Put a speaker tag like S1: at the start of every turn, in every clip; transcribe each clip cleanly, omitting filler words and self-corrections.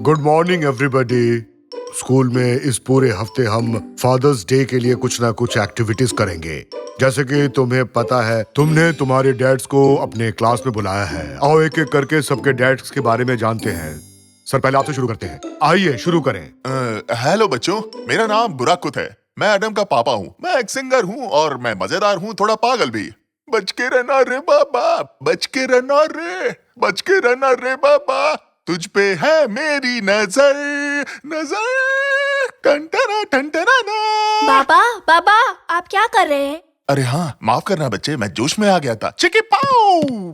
S1: Good morning everybody. School में इस पूरे हफ्ते हम फादर्स डे के लिए कुछ ना कुछ एक्टिविटीज करेंगे। जैसे कि तुम्हें पता है, तुमने तुम्हारे डैड्स को अपने क्लास में बुलाया है। आओ एक एक करके सबके डैड्स के बारे में जानते हैं। सर, पहले आपसे शुरू करते हैं। आइए शुरू करें।
S2: हेलो बच्चों, मेरा नाम बुराकुत है। मैं एडम का पापा हूँ। मैं एक सिंगर हूँ और मैं मजेदार हूँ, थोड़ा पागल भी। बच के रहना रे बाबा, बच के रहना रे, बच के रहना रे बाबा, तुझ पे है मेरी नजर, नजर टंटना टंटना ना।
S3: बाबा बाबा, आप क्या कर रहे हैं?
S2: अरे हाँ, माफ करना बच्चे, मैं जोश में आ गया था। चिकी पाऊ।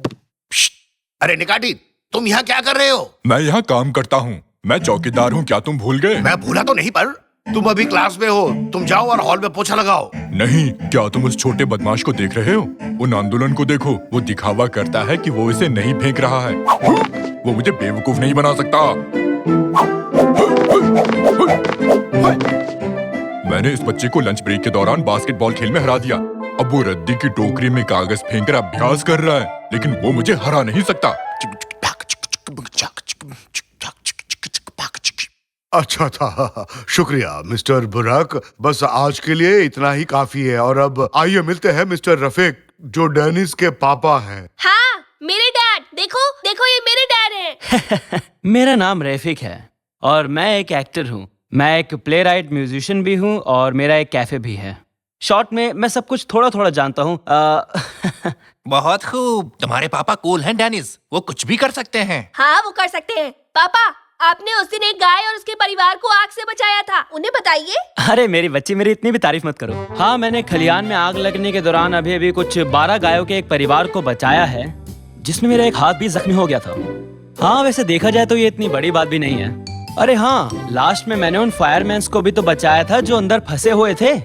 S4: अरे निकाटी, तुम यहाँ क्या कर रहे हो?
S5: मैं यहाँ काम करता हूँ। मैं चौकीदार हूँ, क्या तुम भूल गए?
S4: मैं भूला तो नहीं, पर तुम अभी क्लास में हो। तुम जाओ और हॉल में पोछा लगाओ।
S5: नहीं, क्या तुम उस छोटे बदमाश को देख रहे हो? उन आंदोलन को देखो, वो दिखावा करता है कि वो इसे नहीं फेंक रहा है। वो मुझे बेवकूफ नहीं बना सकता। मैंने इस बच्चे को लंच ब्रेक के दौरान बास्केटबॉल खेल में हरा दिया। अब वो रद्दी की टोकरी में कागज फेंककर अभ्यास कर रहा है, लेकिन वो मुझे हरा नहीं सकता।
S1: अच्छा था, शुक्रिया मिस्टर बुराक। बस आज के लिए इतना ही काफी है। और अब आइए मिलते हैं मिस्टर रफीक, जो डेनिस के पापा हैं।
S3: हाँ, मेरे डैड। देखो देखो, ये मेरे डैड हैं।
S6: मेरा नाम रफीक है और मैं एक एक्टर हूँ। मैं एक प्ले राइट म्यूजिशियन भी हूँ और मेरा एक कैफे भी है। शॉर्ट में मैं सब कुछ थोड़ा थोड़ा जानता हूँ।
S7: बहुत खूब, तुम्हारे पापा कूल हैं डेनिस, वो कुछ भी कर सकते हैं।
S3: हाँ, वो कर सकते हैं। पापा, आपने उस दिन एक गाय और उसके परिवार को आग से बचाया था, उन्हें बताइए।
S6: अरे मेरी बच्ची, मेरी इतनी भी तारीफ मत करो। हाँ, मैंने खलियान में आग लगने के दौरान अभी कुछ 12 गायों के एक परिवार को बचाया है, जिसमें मेरा एक हाथ भी जख्मी हो गया था। हाँ, वैसे देखा जाए तो ये इतनी बड़ी बात भी नहीं है। अरे हाँ, लास्ट में मैंने उन फायरमैन्स को भी तो बचाया था जो अंदर फंसे हुए थे।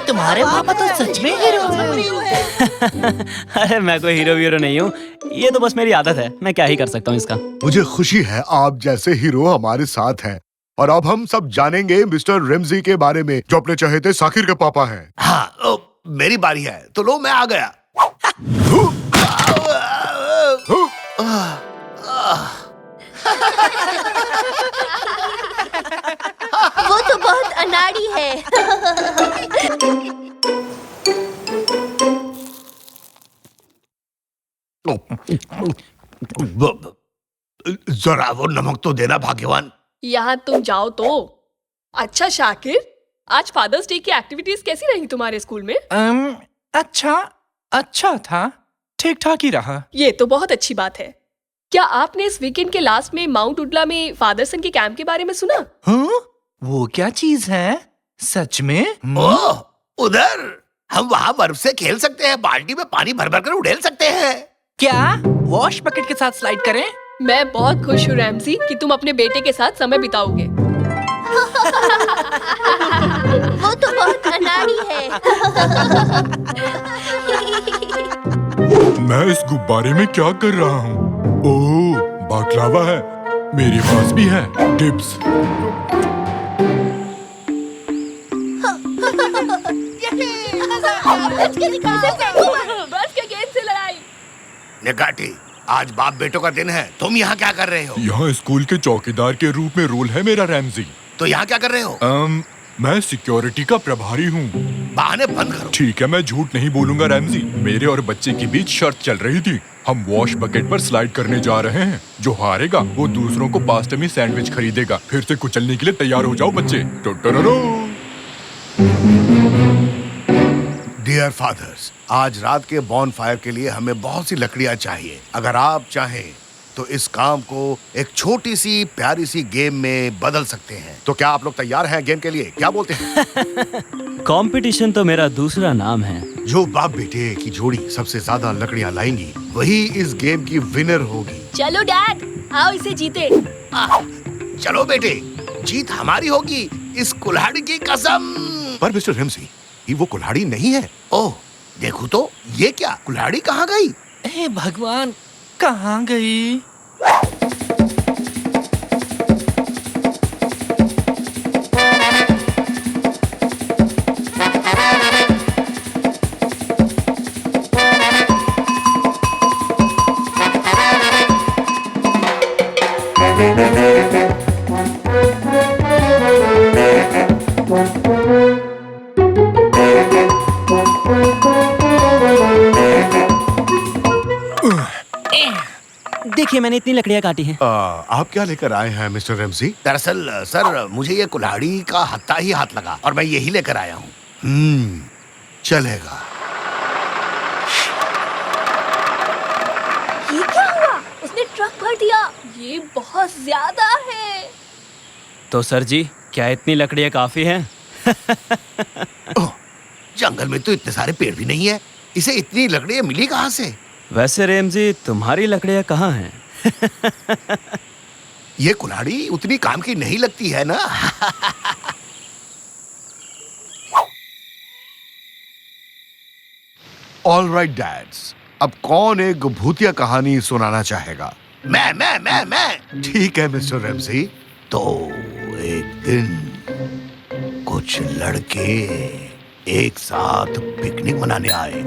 S7: तुम्हारे पापा तो सच में हीरो हैं।
S6: अरे मैं कोई हीरो वीरो नहीं हूँ, ये तो बस मेरी आदत है। मैं क्या ही कर सकता हूँ इसका।
S1: मुझे खुशी है आप जैसे हीरो हमारे साथ हैं। और अब हम सब जानेंगे मिस्टर रेमजी के बारे में, जो अपने चहेते साकिर के पापा हैं।
S4: हाँ, मेरी बारी है, तो लो मैं आ गया।
S3: वो तो बहुत अनाड़ी है।
S4: जरा वो नमक तो देना भाग्यवान।
S8: यहाँ तुम जाओ तो। अच्छा शाकिर, आज फादर्स डे की एक्टिविटीज कैसी रही तुम्हारे स्कूल में?
S7: अच्छा था, ठीक ठाक ही रहा।
S8: ये तो बहुत अच्छी बात है। क्या आपने इस वीकेंड के लास्ट में माउंट उडला में फादरसन के कैंप के बारे में सुना?
S7: हाँ? वो क्या चीज है? सच में?
S4: ओह, उधर हम वहाँ बर्फ से खेल सकते हैं, बाल्टी में पानी भर भर कर उड़ेल सकते हैं।
S7: क्या वॉश बकेट के साथ स्लाइड करें?
S8: मैं बहुत खुश हूँ रैमसी कि तुम अपने बेटे के साथ समय बिताओगे।
S3: वो तो बहुत अनाड़ी है।
S5: मैं इस गुब्बारे में क्या कर रहा हूँ? ओह, बाकलावा है। मेरे पास भी है टिप्स।
S8: बस के गेंद से लड़ाई।
S4: निकाटी, आज बाप बेटों का दिन है। तुम यहाँ क्या कर रहे हो?
S5: यहाँ स्कूल के चौकीदार के रूप में रोल है मेरा रैमजी।
S4: तो यहाँ क्या कर रहे हो?
S5: मैं सिक्योरिटी का प्रभारी हूँ।
S4: बहाने बंद करो।
S5: ठीक है, मैं झूठ नहीं बोलूंगा रैमजी। मेरे और बच्चे के बीच शर्त चल रही थी। हम वॉश बकेट पर स्लाइड करने जा रहे हैं। जो हारेगा वो दूसरों को पास्ता में सैंडविच खरीदेगा। फिर से कुचलने के लिए तैयार हो जाओ बच्चे।
S4: डियर फादर्स, आज रात के बॉनफायर के लिए हमें बहुत सी लकड़ियाँ चाहिए। अगर आप चाहें तो इस काम को एक छोटी सी प्यारी सी गेम में बदल सकते हैं। तो क्या आप लोग तैयार हैं गेम के लिए? क्या बोलते हैं?
S6: कंपटीशन तो मेरा दूसरा नाम है।
S4: जो बाप बेटे की जोड़ी सबसे ज्यादा लकड़ियाँ लाएंगी, वही इस गेम की विनर होगी।
S3: चलो डैड, आओ इसे जीते।
S4: चलो बेटे, जीत हमारी होगी, इस कुल्हाड़ी की कसम। पर मिस्टर रेमसी, ये वो कुल्हाड़ी नहीं है। ओह, देखो तो, ये क्या कुल्हाड़ी कहाँ गई?
S7: हे भगवान, कहाँ गई?
S6: देखिए मैंने इतनी लकड़ियां काटी हैं।
S1: आप क्या लेकर आए हैं मिस्टर रेमजी?
S4: दरअसल सर मुझे ये कुल्हाड़ी का हत्था ही हाथ लगा और मैं यही लेकर आया हूँ।
S1: चलेगा।
S3: ये क्या हुआ? उसने ट्रक भर दिया। ये बहुत ज्यादा है।
S6: तो सर जी क्या इतनी लकड़ियां काफी हैं?
S4: जंगल में तो इतने सारे पेड़ भी नहीं है, इसे इतनी लकड़ियां मिली कहाँ से?
S6: वैसे रेमजी तुम्हारी लकड़ियां कहाँ हैं?
S4: ये कुल्हाड़ी उतनी काम की नहीं लगती है ना।
S1: ऑल राइट डैड्स, अब कौन एक भूतिया कहानी सुनाना चाहेगा?
S4: मैं।
S1: ठीक है मिस्टर रेमजी।
S4: तो एक दिन कुछ लड़के एक साथ पिकनिक मनाने आए।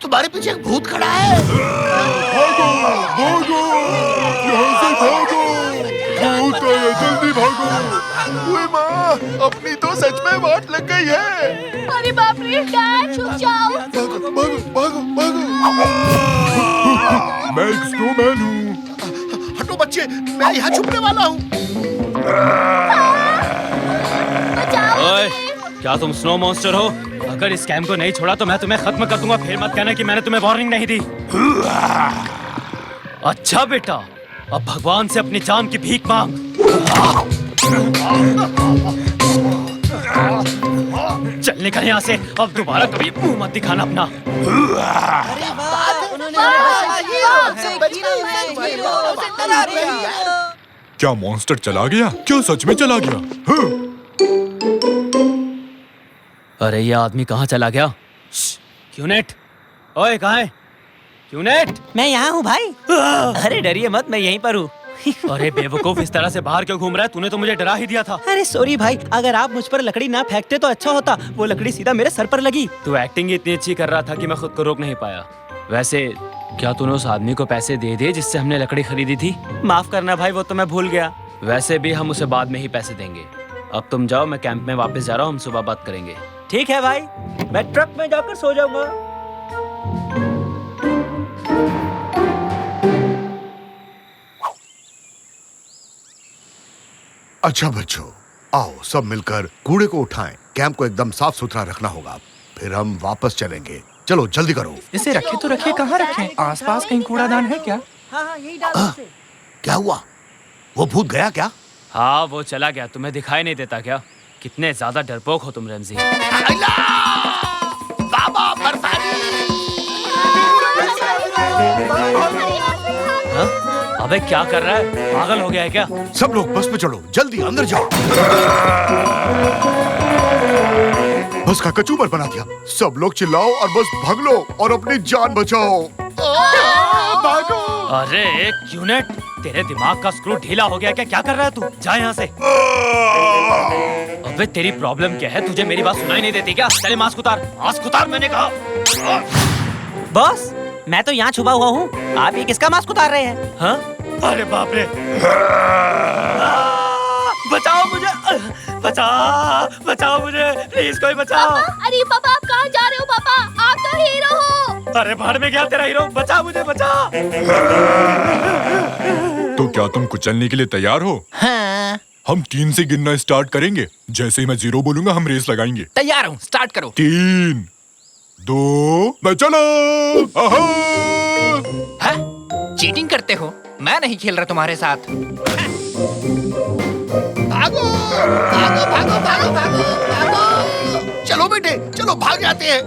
S4: तुम्हारे पीछे एक भूत खड़ा है।
S2: भागो भागो, यहाँ से भागो, भूत है, जल्दी भागो। ओए माँ, अपनी तो सच में वाट लग गई है।
S3: अरे बाप रे, डैड छुप जाओ।
S2: भागो भागो भागो भागो। मैं एक स्नोमैन हूँ।
S4: हटो बच्चे, मैं यहाँ छुपने वाला हूँ।
S6: ओए, क्या तुम स्नो मॉन्स्टर हो? अगर इस कैंप को नहीं छोड़ा तो मैं तुम्हें खत्म कर दूंगा। फिर मत कहना कि मैंने तुम्हें वार्निंग नहीं दी। अच्छा बेटा, अब भगवान से अपनी जान की भीख मांग। चल निकल यहाँ से, अब दोबारा कभी मुंह मत दिखाना अपना।
S5: क्या मॉन्स्टर चला गया? क्या सच में चला गया? हाँ।
S6: अरे ये आदमी कहाँ चला गया? क्यूनेट, ओए कहाँ है? क्यूनेट,
S9: मैं यहाँ हूँ भाई।
S6: अरे डरिए मत, मैं यहीं पर हूँ। अरे बेवकूफ, इस तरह से बाहर क्यों घूम रहा है? तूने तो मुझे डरा ही दिया था।
S9: अरे सॉरी भाई, अगर आप मुझ पर लकड़ी ना फेंकते तो अच्छा होता। वो लकड़ी सीधा मेरे सर पर लगी।
S6: तू एक्टिंग इतनी अच्छी कर रहा था कि मैं खुद को रोक नहीं पाया। वैसे क्या तूने उस आदमी को पैसे दे दिए जिससे हमने लकड़ी खरीदी थी?
S9: माफ करना भाई, वो तो मैं भूल गया।
S6: वैसे भी हम उसे बाद में ही पैसे देंगे। अब तुम जाओ, मैं कैंप में वापस जा रहा हूँ। हम सुबह बात करेंगे।
S9: ठीक है भाई, मैं ट्रक में जाकर सो जाऊंगा।
S1: अच्छा बच्चों, आओ सब मिलकर कूड़े को उठाएं। कैंप को एकदम साफ सुथरा रखना होगा, फिर हम वापस चलेंगे। चलो जल्दी करो।
S7: इसे रखे तो रखे, कहाँ रखें? आसपास कहीं कूड़ादान है क्या?
S9: हाँ, यही डाल दो इसे।
S4: क्या हुआ? वो भूत गया क्या?
S6: हाँ वो चला गया। तुम्हें दिखाई नहीं देता क्या? कितने ज्यादा डरपोक हो तुम रेमजी।
S4: बाबा बरसानी।
S6: हाँ? अबे क्या कर रहा है? पागल हो गया है क्या?
S1: सब लोग बस में चढ़ो, जल्दी अंदर जाओ। बस का कचूमर बना दिया। सब लोग चिल्लाओ और बस भाग लो और अपनी जान बचाओ। भागो।
S6: अरे क्यूनेट, तेरे दिमाग का स्क्रू ढीला हो गया क्या? क्या कर रहा है तू? जा यहाँ से। अबे तेरी प्रॉब्लम क्या है? तुझे मेरी बात सुनाई नहीं देती क्या? चले मास्क उतार, मास्क उतार मैंने कहा।
S9: बॉस, मैं तो यहाँ छुपा हुआ हूँ। आप ये किसका मास्क उतार रहे हैं?
S6: हाँ? अरे बाप रे! बचाओ मुझे! बचाओ मुझे! प्लीज कोई बचाओ!
S3: अरे पापा, आप कहाँ जा रहे हो? पापा, आप तो हीरो हो।
S6: अरे भाड़ में गया तेरा हीरो! बचा मुझे, बचा!
S5: तो क्या तुम कुचलने के लिए तैयार हो?
S7: हाँ,
S5: हम 3 से गिनना स्टार्ट करेंगे। जैसे ही मैं 0 बोलूंगा हम रेस लगाएंगे।
S7: तैयार हूँ, स्टार्ट करो।
S5: 3, 2, मैं चला।
S7: हाँ? चीटिंग करते हो? मैं नहीं खेल रहा तुम्हारे साथ।
S4: भागो भागो भागो भागो भागो भागो। चलो बेटे, चलो भाग जाते हैं।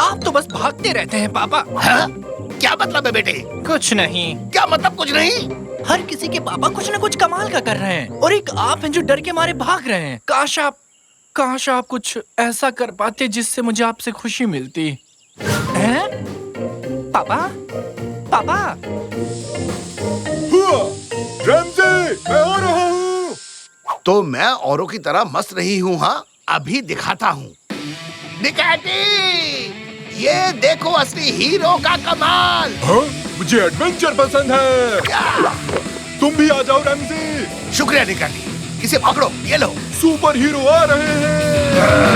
S7: आप तो बस भागते रहते हैं पापा।
S4: हाँ? क्या मतलब है बेटे?
S7: कुछ नहीं।
S4: क्या मतलब कुछ नहीं?
S7: हर किसी के पापा कुछ न कुछ कमाल का कर रहे हैं और एक आप हैं जो डर के मारे भाग रहे हैं। काश आप कुछ ऐसा कर पाते जिससे मुझे आपसे खुशी मिलती। हैं? पापा? पापा?
S1: रेमजी, मैं आ रहा हूँ।
S4: तो मैं औरों की तरह मस्त नहीं हूँ। हाँ, अभी दिखाता हूँ। निकैटी, ये देखो असली हीरो का कमाल।
S5: हाँ? मुझे एडवेंचर पसंद है। तुम भी आ जाओ रैमजी।
S4: शुक्रिया निकाटी। इसे पकड़ो, ये लो।
S5: सुपर हीरो आ रहे हैं।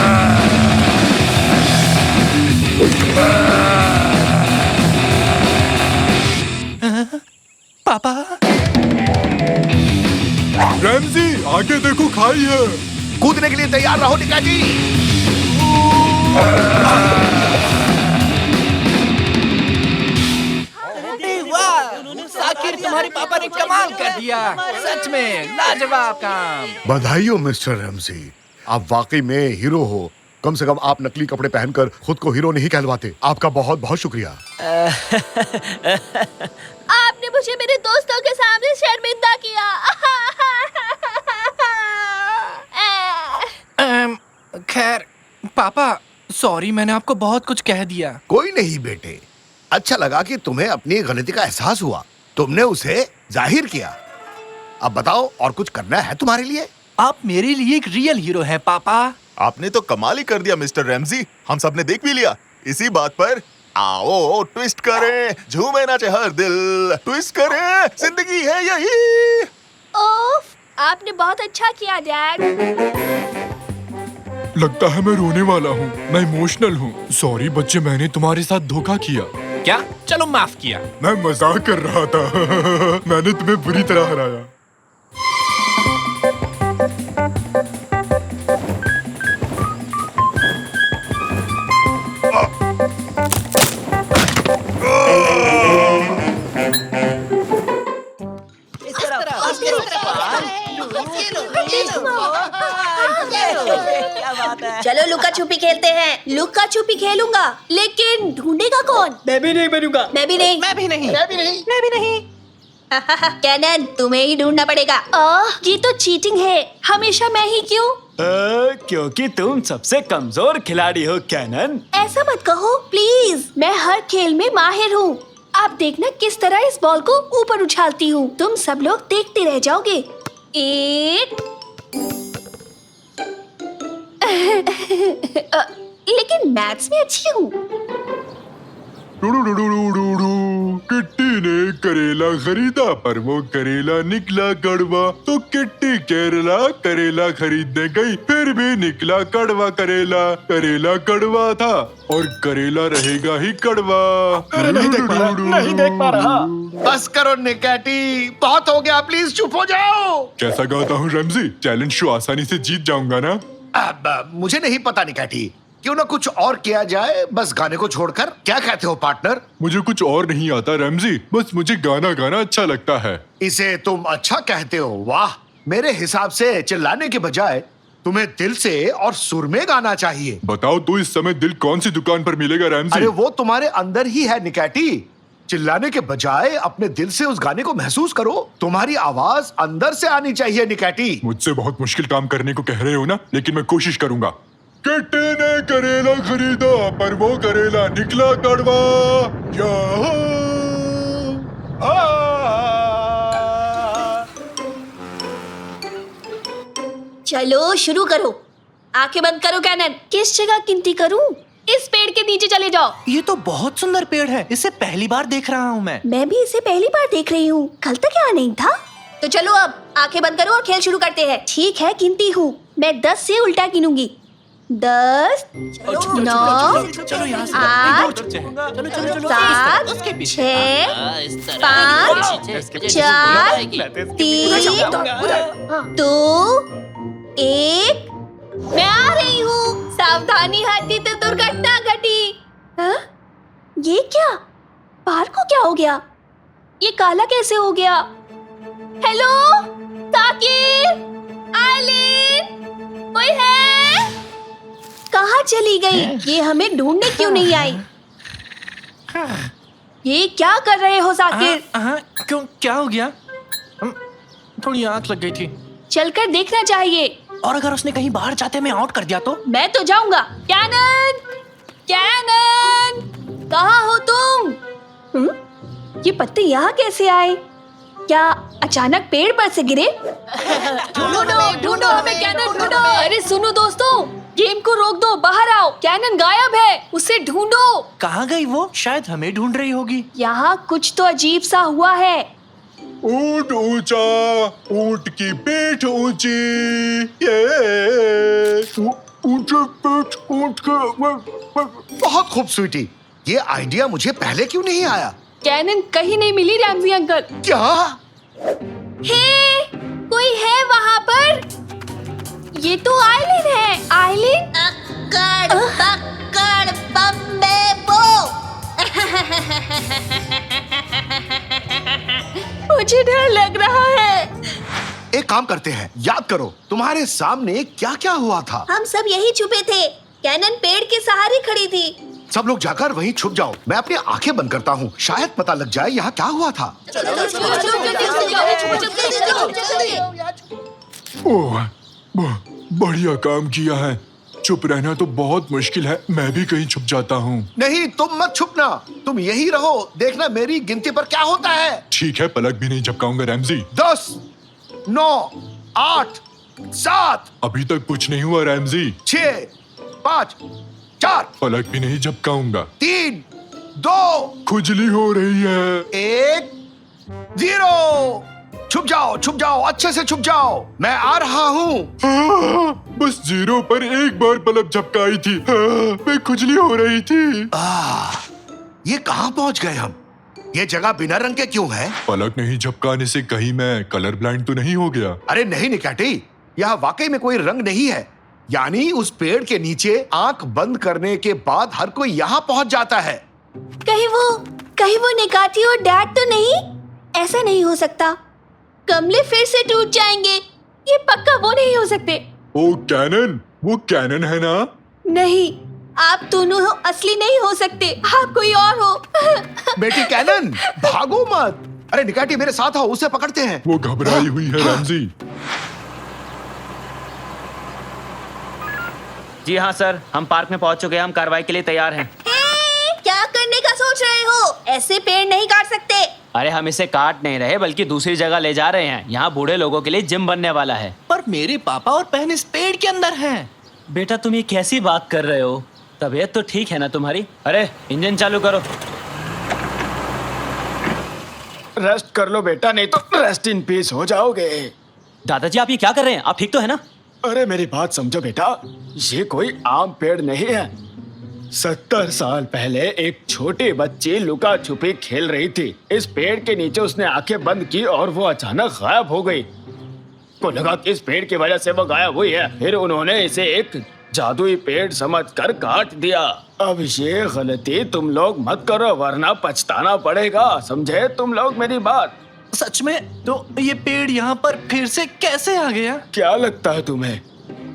S7: पापा।
S5: रैमजी आगे देखो, खाई है।
S4: कूदने के लिए तैयार रहो निकाटी।
S7: आखिर तुम्हारे पापा ने कमाल कर दिया। सच में लाजवाब काम।
S1: बधाई हो मिस्टर रैमजी, आप वाकई में हीरो हो। कम से कम आप नकली कपड़े पहनकर खुद को हीरो नहीं कहलवाते। आपका बहुत बहुत शुक्रिया।
S3: आपने मुझे मेरे दोस्तों के सामने शर्मिंदा किया।
S7: खैर पापा, सॉरी, मैंने आपको बहुत कुछ कह दिया।
S4: कोई नहीं बेटे, अच्छा लगा कि तुम्हें अपनी गलती का एहसास हुआ। तुमने उसे जाहिर किया। अब बताओ, और कुछ करना है तुम्हारे लिए?
S7: आप मेरे लिए एक रियल हीरो हैं पापा।
S2: आपने तो कमाल ही कर दिया मिस्टर रैमजी। हम सब ने देख भी लिया। इसी बात पर आओ ट्विस्ट करें, झूमे नाचे हर दिल। ट्विस्ट करें, जिंदगी है यही।
S3: ओफ, आपने बहुत अच्छा किया डैड।
S5: लगता है मैं रोने वाला हूँ। मैं इमोशनल हूँ। सॉरी बच्चे, मैंने तुम्हारे साथ धोखा किया।
S7: क्या? चलो माफ किया।
S5: मैं मजाक कर रहा था। मैंने तुम्हें बुरी तरह हराया।
S3: चलो लुका छुपी खेलते हैं। लुका छुपी खेलूंगा, लेकिन ढूंढेगा कौन?
S9: मैं भी नहीं बनूंगा।
S3: मैं भी नहीं।
S7: मैं भी नहीं।
S3: मैं भी नहीं। मैं भी नहीं। कैनन, तुम्हें ही ढूंढना पड़ेगा। ये तो चीटिंग है। हमेशा मैं ही क्यों?
S6: क्योंकि तुम सबसे कमजोर खिलाड़ी हो कैनन।
S3: ऐसा मत कहो प्लीज। मैं हर खेल में माहिर हूँ। आप देखना किस तरह इस बॉल को ऊपर उछालती हूँ। तुम सब लोग देखते रह जाओगे। एक लेकिन मैथ्स में अच्छी हूँ।
S5: किट्टी ने करेला खरीदा, पर वो करेला निकला कड़वा। तो किट्टी केरला करेला खरीदने गई, फिर भी निकला कड़वा करेला। करेला कड़वा था और करेला रहेगा ही कड़वा।
S6: नहीं देख पा रहा।
S4: बस करो निकाटी, बहुत हो गया, प्लीज चुप हो जाओ।
S5: कैसा गाता हूँ रैमजी? चैलेंज शो आसानी से जीत जाऊंगा ना?
S4: मुझे नहीं पता निकाटी, क्यों ना कुछ और किया जाए, बस गाने को छोड़कर। क्या कहते हो पार्टनर?
S5: मुझे कुछ और नहीं आता रैमजी, बस मुझे गाना गाना अच्छा लगता है।
S4: इसे तुम अच्छा कहते हो? वाह, मेरे हिसाब से चिल्लाने के बजाय तुम्हें दिल से और सुर में गाना चाहिए।
S5: बताओ तो इस समय दिल कौन सी दुकान पर मिलेगा रैमजी?
S4: अरे वो तुम्हारे अंदर ही है निकाटी। चिल्लाने के बजाय अपने दिल से उस गाने को महसूस करो। तुम्हारी आवाज अंदर से आनी चाहिए निकाटी।
S5: मुझसे बहुत मुश्किल काम करने को कह रहे हो ना, लेकिन मैं कोशिश करूंगा। किट्टी ने करेला खरीदा, पर वो करेला निकला कड़वा।
S3: चलो शुरू करो। आंखें बंद करो कैनन। किस जगह गिनती करूं? इस पेड़ के नीचे चले जाओ।
S7: ये तो बहुत सुंदर पेड़ है। इसे पहली बार देख रहा हूँ मैं।
S3: मैं भी इसे पहली बार देख रही हूँ। कल तक यहाँ नहीं था। तो चलो अब आंखें बंद करो और खेल शुरू करते हैं। ठीक है, गिनती हूँ। मैं 10 से उल्टा गिनूंगी। 10, 9, 8, 7, 6, 5, 4, 3, 2, 1। मैं आ रही हूँ। सावधानी हाथी, तो दुर्घटना घटी। हाँ? ये क्या? बाहर को क्या हो गया? ये काला कैसे हो गया? हेलो ताकिर, आइलिन, कोई है? कहाँ चली गई? ये हमें ढूंढने क्यों नहीं आई? ये क्या कर रहे हो साकिर?
S7: क्यों, क्या हो गया? थोड़ी आंख लग गई थी।
S3: चलकर देखना चाहिए।
S7: और अगर उसने कहीं बाहर जाते में आउट कर दिया तो?
S3: मैं तो जाऊंगा। कैनन, कैनन, कहाँ हो तुम? ये पत्ते यहाँ कैसे आए? क्या अचानक पेड़ पर से गिरे? ढूंढो ढूंढो हमें, कैनन ढूंढो। अरे सुनो दोस्तों,
S8: गेम को रोक दो, बाहर आओ। कैनन गायब है, उसे ढूंढो।
S7: कहाँ गई वो? शायद हमें ढूंढ रही होगी।
S3: यहाँ कुछ तो अजीब सा हुआ है।
S5: ऊंट ऊंचा, ऊंट की पीठ ऊंची, ये ऊंचे पीठ ऊंट के।
S4: बहुत खूब स्वीटी, ये आइडिया मुझे पहले क्यों नहीं आया?
S8: कैनन कहीं नहीं मिली रैमजी अंकल।
S4: क्या?
S3: हे, कोई है वहाँ पर? ये तो आइलिन है। आइलिन? अक्कड़ बक्कड़ बम्बे बो। मुझे डर लग रहा है।
S4: एक काम करते हैं, याद करो तुम्हारे सामने क्या क्या हुआ था।
S3: हम सब यही छुपे थे। कैनन पेड़ के सहारे खड़ी थी।
S4: सब लोग जाकर वहीं छुप जाओ, मैं अपनी आंखें बंद करता हूँ, शायद पता लग जाए यहाँ क्या हुआ था।
S5: ओह, बढ़िया काम किया है। चुप रहना तो बहुत मुश्किल है, मैं भी कहीं छुप जाता हूँ।
S4: नहीं, तुम मत छुपना, तुम यही रहो, देखना मेरी गिनती पर क्या होता है।
S5: ठीक है, पलक भी नहीं झपकाऊंगा रैमजी।
S4: 10, 9, 8, 7।
S5: अभी तक कुछ नहीं हुआ रैमजी।
S4: 6, 5, 4,
S5: पलक भी नहीं झपकाऊंगा।
S4: 3, 2,
S5: खुजली हो रही है।
S4: 1, 0। छुप जाओ, अच्छे से छुप जाओ, मैं आ रहा हूँ।
S5: बस 0 पर एक बार पलक झपकाई थी, मैं खुजली हो रही थी।
S4: ये कहाँ पहुँच गए हम? ये जगह बिना रंग के क्यों है?
S5: पलक नहीं झपकाने से कहीं मैं कलर ब्लाइंड तो नहीं हो गया?
S4: अरे नहीं निकाटी, यहाँ वाकई में कोई रंग नहीं है। यानी उस पेड़ के नीचे आंख बंद करने के बाद हर कोई यहाँ पहुँच जाता है।
S3: कहीं वो निकाटी और डैड तो नहीं? ऐसा नहीं हो सकता। गमले फिर से टूट जाएंगे। ये पक्का वो नहीं हो सकते।
S5: ओ कैनन, वो कैनन है ना?
S3: नहीं, आप दोनों हो, असली नहीं हो सकते। आप कोई और हो।
S4: बेटी कैनन, भागो मत। अरे निकाटी मेरे साथ आओ, उसे पकड़ते हैं।
S5: वो घबराई हुई है रैमजी।
S6: जी हाँ सर, हम पार्क में पहुंच चुके हैं। हम कार्रवाई के लिए तैयार हैं।
S3: क्या करने का सोच रहे हो? ऐसे पेड़ नहीं काट सकते।
S6: अरे हम इसे काट नहीं रहे, बल्कि दूसरी जगह ले जा रहे हैं। यहाँ बूढ़े लोगों के लिए जिम बनने वाला है।
S7: पर मेरे पापा और बहन इस पेड़ के अंदर हैं।
S6: बेटा तुम ये कैसी बात कर रहे हो? तबीयत तो ठीक है ना तुम्हारी? अरे इंजन चालू करो।
S10: रेस्ट कर लो बेटा, नहीं तो रेस्ट इन पीस हो जाओगे।
S6: दादाजी आप ये क्या कर रहे हैं? आप ठीक तो है ना?
S10: अरे मेरी बात समझो बेटा, ये कोई आम पेड़ नहीं है। 70 साल पहले एक छोटी बच्ची लुका छुपी खेल रही थी। इस पेड़ के नीचे उसने आंखें बंद की और वो अचानक गायब हो गई। को लगा कि इस पेड़ की वजह से वो गायब हुई है। फिर उन्होंने इसे एक जादुई पेड़ समझकर काट दिया। अब ये गलती तुम लोग मत करो, वरना पछताना पड़ेगा। समझे तुम लोग मेरी बात?
S7: सच में? तो ये पेड़ यहाँ पर फिर से कैसे आ गया?
S10: क्या लगता है तुम्हें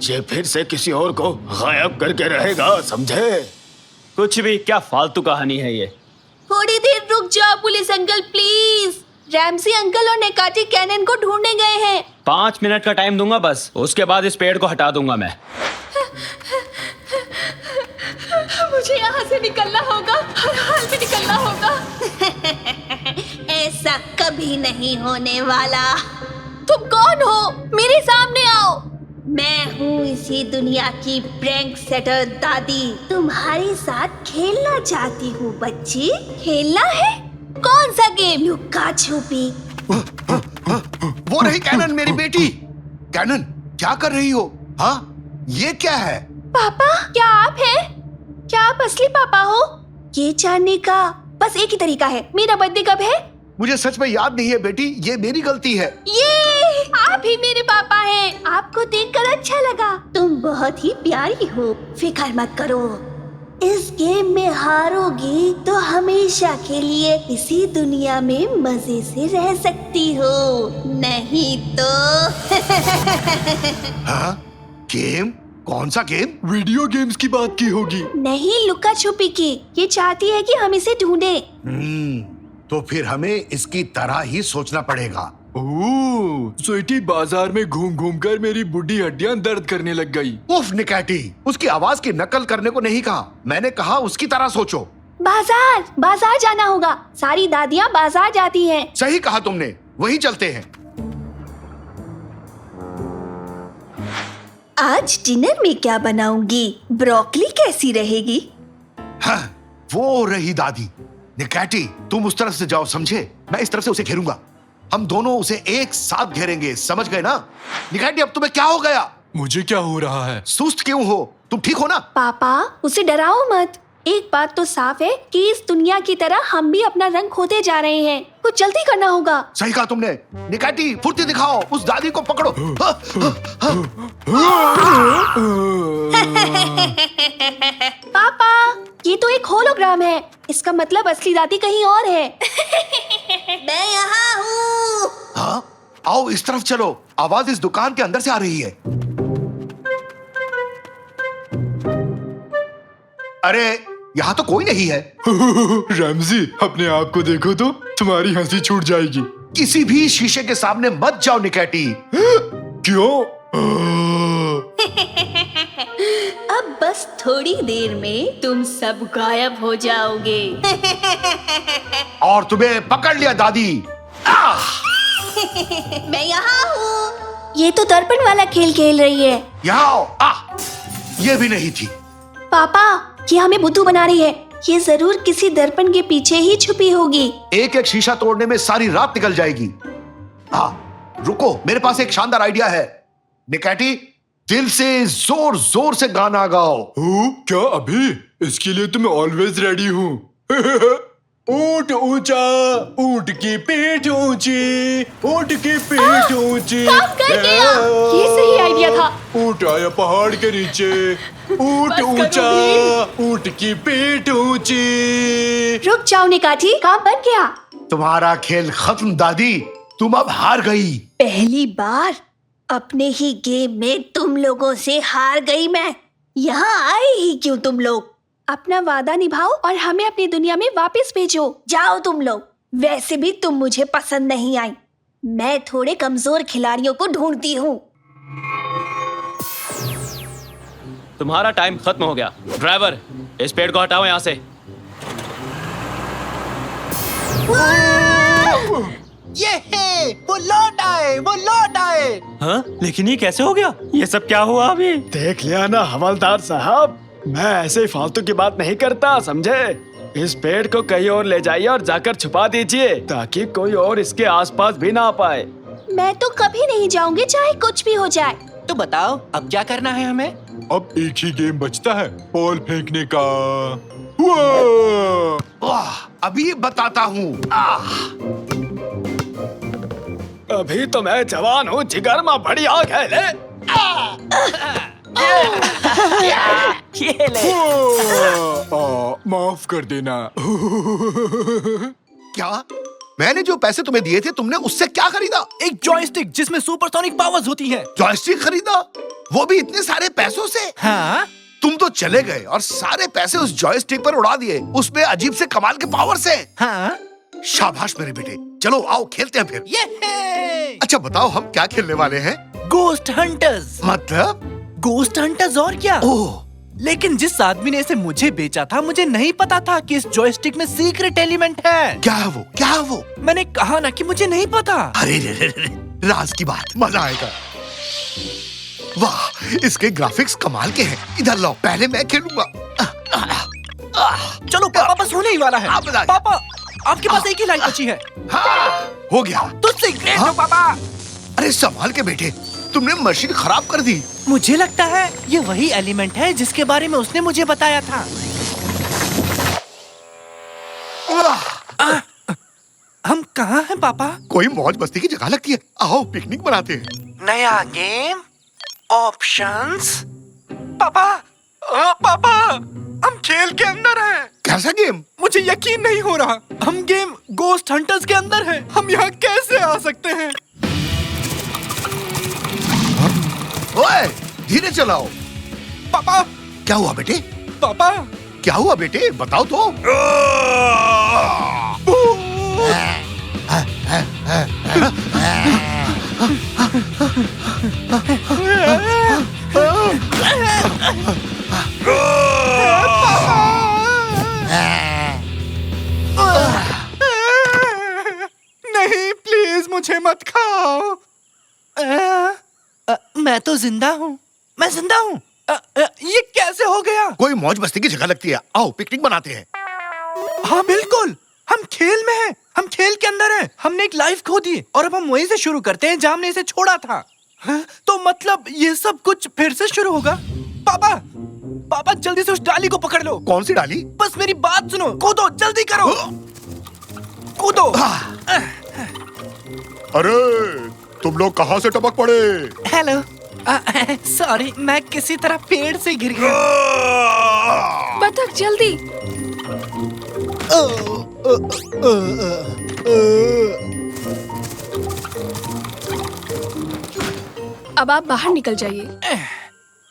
S10: ये फिर से किसी और को गायब करके रहेगा? समझे?
S6: कुछ भी, क्या फालतू कहानी है ये।
S3: थोड़ी देर रुक जाओ police uncle please. Ramsay uncle और निकाटी कैनन को ढूंढने गए हैं।
S6: 5 मिनट का टाइम दूंगा बस, उसके बाद इस पेड़ को हटा दूंगा मैं।
S8: मुझे यहाँ से निकलना होगा, हर हाल में निकलना होगा।
S3: ऐसा कभी नहीं होने वाला। तुम कौन हो? मेरे सामने आओ। मैं हूँ इसी दुनिया की प्रैंक सेटर दादी। तुम्हारे साथ खेलना चाहती हूँ बच्ची। खेलना है? कौन सा गेम? लुका छुपी।
S4: वो रही कैनन, मेरी बेटी। कैनन क्या कर रही हो? हाँ, ये क्या है?
S3: पापा, क्या आप हैं? क्या आप असली पापा हो? ये जानने का बस एक ही तरीका है। मेरा बर्थडे कब है?
S4: मुझे सच में याद नहीं है बेटी, ये मेरी गलती है।
S3: ये आप ही मेरे पापा हैं। आपको देखकर अच्छा लगा। तुम बहुत ही प्यारी हो। फिक्र मत करो, इस गेम में हारोगी तो हमेशा के लिए इसी दुनिया में मजे से रह सकती हो, नहीं तो।
S4: हाँ? गेम? कौन सा गेम?
S5: वीडियो गेम्स की बात की होगी।
S3: नहीं, लुका छुपी की। ये चाहती है कि हम इसे ढूंढे।
S4: तो फिर हमें इसकी तरह ही सोचना पड़ेगा।
S5: ओह, स्वीटी बाजार में घूम घूम कर मेरी बुढ़ी हड्डियां दर्द करने लग गई।
S4: उफ निकाटी, उसकी आवाज की नकल करने को नहीं कहा, मैंने कहा उसकी तरह सोचो।
S3: बाजार जाना होगा। सारी दादियाँ बाजार जाती हैं।
S4: सही कहा तुमने, वही चलते हैं।
S3: आज डिनर में क्या बनाऊंगी? ब्रोकली कैसी रहेगी?
S4: हाँ, वो रही दादी। निकैटी, तुम उस तरफ से जाओ, समझे? मैं इस तरफ से उसे घेरूंगा। हम दोनों उसे एक साथ घेरेंगे, समझ गए ना? निकैटी, अब तुम्हें क्या हो गया?
S5: मुझे क्या हो रहा है?
S4: सुस्त क्यों हो? तुम ठीक हो ना?
S3: पापा, उसे डराओ मत। एक बात तो साफ है कि इस दुनिया की तरह हम भी अपना रंग खोते जा रहे हैं। कुछ जल्दी करना होगा।
S4: सही कहा तुमने। निकैटी, फुर्ती दिखाओ, उस दादी को पकड़ो।
S3: पापा, ये तो एक होलोग्राम है। इसका मतलब असली दादी कहीं और है। मैं यहाँ हूँ।
S4: हाँ? आओ इस तरफ चलो। आवाज इस दुकान के अंदर से आ रही है। अरे, यहाँ तो कोई नहीं है।
S5: रैमजी, अपने आप को देखो तो तुम्हारी हंसी छूट जाएगी।
S4: किसी भी शीशे के सामने मत जाओ निकैटी।
S5: क्यों?
S3: अब बस थोड़ी देर में तुम सब गायब हो जाओगे।
S4: और तुम्हें पकड़ लिया दादी।
S3: मैं यहाँ हूँ। ये तो दर्पण वाला खेल खेल रही है।
S4: यहाँ आओ। ये भी नहीं थी।
S3: पापा, ये हमें बुद्धू बना रही है। ये जरूर किसी दर्पण के पीछे ही छुपी होगी।
S4: एक एक शीशा तोड़ने में सारी रात निकल जाएगी। हाँ, रुको, मेरे पास एक शानदार आइडिया है। निकैटी, दिल से जोर जोर से गाना गाओ।
S5: क्या अभी? इसके लिए तो मैं ऑलवेज रेडी हूँ। ऊंट ऊंचा, ऊंट की पीठ ऊंची, ऊंट की पीठ ऊंची।
S3: काम कर गया। ये सही आइडिया था।
S5: ऊंट आया पहाड़ के नीचे, ऊंट ऊंचा, ऊंट की पीठ ऊंची।
S3: रुक जाओ निकाठी, काम बन गया।
S4: तुम्हारा खेल खत्म दादी, तुम अब हार गई।
S3: पहली बार अपने ही गेम में तुम लोगों से हार गई मैं। यहाँ आए ही क्यों तुम लोग? अपना वादा निभाओ और हमें अपनी दुनिया में वापस भेजो। जाओ तुम लोग। वैसे भी तुम मुझे पसंद नहीं आई। मैं थोड़े कमजोर खिलाड़ियों को ढूंढती हूँ।
S6: तुम्हारा टाइम खत्म हो गया। ड्राइवर, इस पेड़ को हटाओ यहाँ से।
S7: वो लौट आए, वो लौट आए।
S6: हाँ? लेकिन ये कैसे हो गया? ये सब क्या हुआ अभी?
S10: देख लिया ना हवलदार साहब, मैं ऐसे फालतू की बात नहीं करता, समझे? इस पेड़ को कहीं और ले जाइए और जाकर छुपा दीजिए ताकि कोई और इसके आसपास भी ना आ पाए।
S3: मैं तो कभी नहीं जाऊंगी, चाहे कुछ भी हो जाए।
S7: तो बताओ अब क्या करना है हमें?
S5: अब एक ही गेम बचता है, बॉल फेंकने का।
S4: अभी बताता हूँ।
S10: अभी तो मैं जवान हूँ, जिगर में बड़ी आग है। ले
S7: ये ले।
S5: माफ कर देना।
S4: क्या? मैंने जो पैसे तुम्हें दिए थे, तुमने उससे क्या खरीदा?
S7: एक जॉयस्टिक जिसमें सुपरसोनिक पावर्स होती हैं।
S4: जॉयस्टिक खरीदा? वो भी इतने सारे पैसों से?
S7: हाँ?
S4: तुम तो चले गए और सारे पैसे उस जॉयस्टिक पर उड़ा दिए, उसमें अजीब से कमाल के पावर से।
S7: हाँ?
S4: शाबाश मेरे बेटे, चलो आओ खेलते हैं फिर।
S7: ये
S4: अच्छा बताओ, हम क्या खेलने वाले हैं?
S7: Ghost hunters.
S4: मतलब?
S7: गोस्ट हंटर्स और क्या?
S4: ओह,
S7: लेकिन जिस आदमी ने इसे मुझे बेचा था, मुझे नहीं पता था कि इस जॉयस्टिक में सीक्रेट एलिमेंट है।
S4: क्या है वो? क्या है वो?
S7: मैंने कहा ना कि मुझे नहीं पता।
S4: अरे रे रे रे, राज की बात, मजा आएगा। वाह, इसके ग्राफिक्स कमाल के हैं। इधर लाओ, पहले मैं खेलूंगा।
S7: चलो पापा, बस होने ही वाला है।
S4: आप बता।
S7: पापा, आपके पास एक ही लाइट बची है।
S4: हाँ, हो गया।
S7: तुझसे ग्रेट हो पापा।
S4: अरे संभाल के बेटे, तुमने मशीन खराब कर दी।
S7: मुझे लगता है ये वही एलिमेंट है जिसके बारे में उसने मुझे बताया था। हम कहाँ हैं पापा?
S4: कोई मौज मस्ती की जगह लगती है। आओ पिकनिक मनाते हैं।
S7: नया गेम, ऑप्शंस। पापा, पापा, हम खेल के अंदर हैं।
S4: कैसा गेम?
S7: मुझे यकीन नहीं हो रहा। हम गेम गोस्ट हंटर्स के अंदर हैं। हम यहाँ कैसे आ सकते हैं?
S4: ओए, धीरे चलाओ।
S7: पापा,
S4: क्या हुआ बेटे?
S7: पापा,
S4: क्या हुआ बेटे? बताओ तो।
S7: नहीं, प्लीज मुझे मत खाओ। मैं तो जिंदा हूँ। मैं जिंदा हूँ। ये कैसे हो गया?
S4: कोई मौज मस्ती की जगह लगती है, आओ पिकनिक मनाते हैं।
S7: हाँ बिल्कुल, हम खेल में हैं, हम खेल के अंदर हैं। हमने एक लाइफ खो दी और अब हम वहीं से शुरू करते हैं जहाँ हमने इसे छोड़ा था। हाँ? तो मतलब ये सब कुछ फिर से शुरू होगा? पापा, पापा जल्दी से उस डाली को पकड़ लो।
S4: कौन सी डाली?
S7: बस मेरी बात सुनो, कूदो, जल्दी करो, कूदो।
S1: अरे तुम लोग कहाँ से टपक पड़े?
S7: हेलो, सॉरी, मैं किसी तरह पेड़ से गिर गया।
S8: बतख जल्दी। अब आप बाहर निकल जाइए।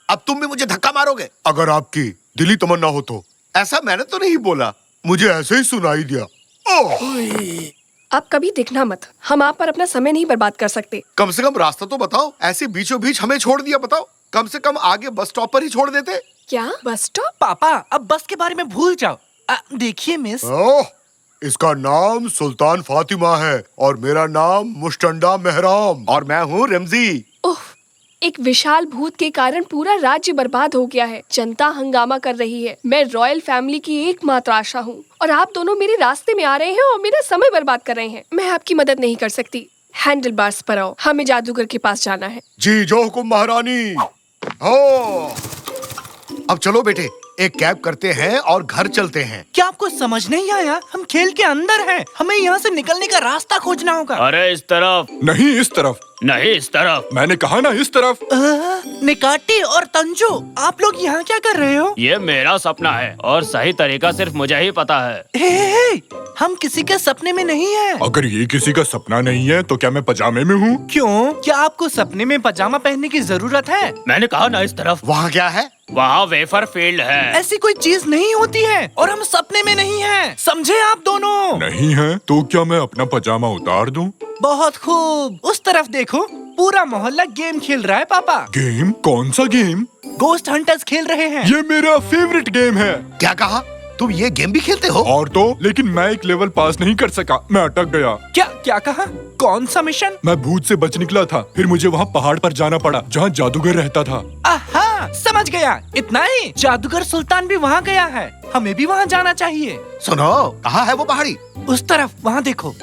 S4: अब तुम भी मुझे धक्का मारोगे?
S1: अगर आपकी दिली तमन्ना हो तो।
S4: ऐसा मैंने तो नहीं बोला।
S1: मुझे ऐसे ही सुनाई दिया।
S8: आप कभी दिखना मत, हम आप पर अपना समय नहीं बर्बाद कर सकते।
S4: कम से कम रास्ता तो बताओ, ऐसे बीचों बीच हमें छोड़ दिया। बताओ, कम से कम आगे बस स्टॉप पर ही छोड़ देते।
S8: क्या बस स्टॉप?
S7: पापा अब बस के बारे में भूल जाओ। देखिए मिस,
S1: ओह, इसका नाम सुल्तान फातिमा है और मेरा नाम मुश्टंडा मेहराम।
S4: और मैं हूँ रमजी।
S8: ओह, एक विशाल भूत के कारण पूरा राज्य बर्बाद हो गया है। जनता हंगामा कर रही है। मैं रॉयल फैमिली की एकमात्र आशा हूँ और आप दोनों मेरे रास्ते में आ रहे हैं और मेरा समय बर्बाद कर रहे हैं। मैं आपकी मदद नहीं कर सकती। हैंडल बार्स पर आओ, हमें जादूगर के पास जाना है।
S1: जी जो हुकुम महारानी। हो
S4: अब चलो बेटे, एक कैब करते हैं और घर चलते हैं।
S7: क्या आपको समझ नहीं आया? हम खेल के अंदर हैं, हमें यहाँ से निकलने का रास्ता खोजना होगा।
S6: अरे इस तरफ
S5: नहीं इस तरफ।
S6: नहीं, इस तरफ।
S5: मैंने कहा ना इस तरफ।
S7: निकाटी और तंजो, आप लोग यहाँ क्या कर रहे हो?
S6: ये मेरा सपना है और सही तरीका सिर्फ मुझे ही पता है।
S7: हे, हम किसी के सपने में नहीं हैं।
S5: अगर ये किसी का सपना नहीं है तो क्या मैं पजामे में हूँ?
S7: क्यों? क्या आपको सपने में पजामा पहनने की जरूरत है?
S6: मैंने कहा ना इस तरफ।
S4: वहाँ क्या है?
S6: वहाँ वेफर फील्ड है।
S7: ऐसी कोई चीज नहीं होती है और हम सपने में नहीं हैं। समझे आप दोनों?
S5: नहीं है तो क्या मैं अपना पजामा उतार दूं?
S7: बहुत खूब, उस तरफ देखो, पूरा मोहल्ला गेम खेल रहा है। पापा,
S5: गेम? कौन सा गेम?
S7: गोस्ट हंटर्स खेल रहे हैं।
S5: ये मेरा फेवरेट गेम है।
S4: क्या कहा? तुम ये गेम भी खेलते हो?
S5: और तो लेकिन मैं एक लेवल पास नहीं कर सका, मैं अटक गया।
S7: क्या क्या कहा? कौन सा मिशन?
S5: मैं भूत से बच निकला था, फिर मुझे वहाँ पहाड़ पर जाना पड़ा जहाँ जादूगर रहता था।
S7: आहा, समझ गया। इतना ही? जादूगर सुल्तान भी वहाँ गया है, हमें भी वहाँ जाना चाहिए।
S4: सुनो, कहाँ है वो पहाड़ी?
S7: उस तरफ, वहाँ देखो।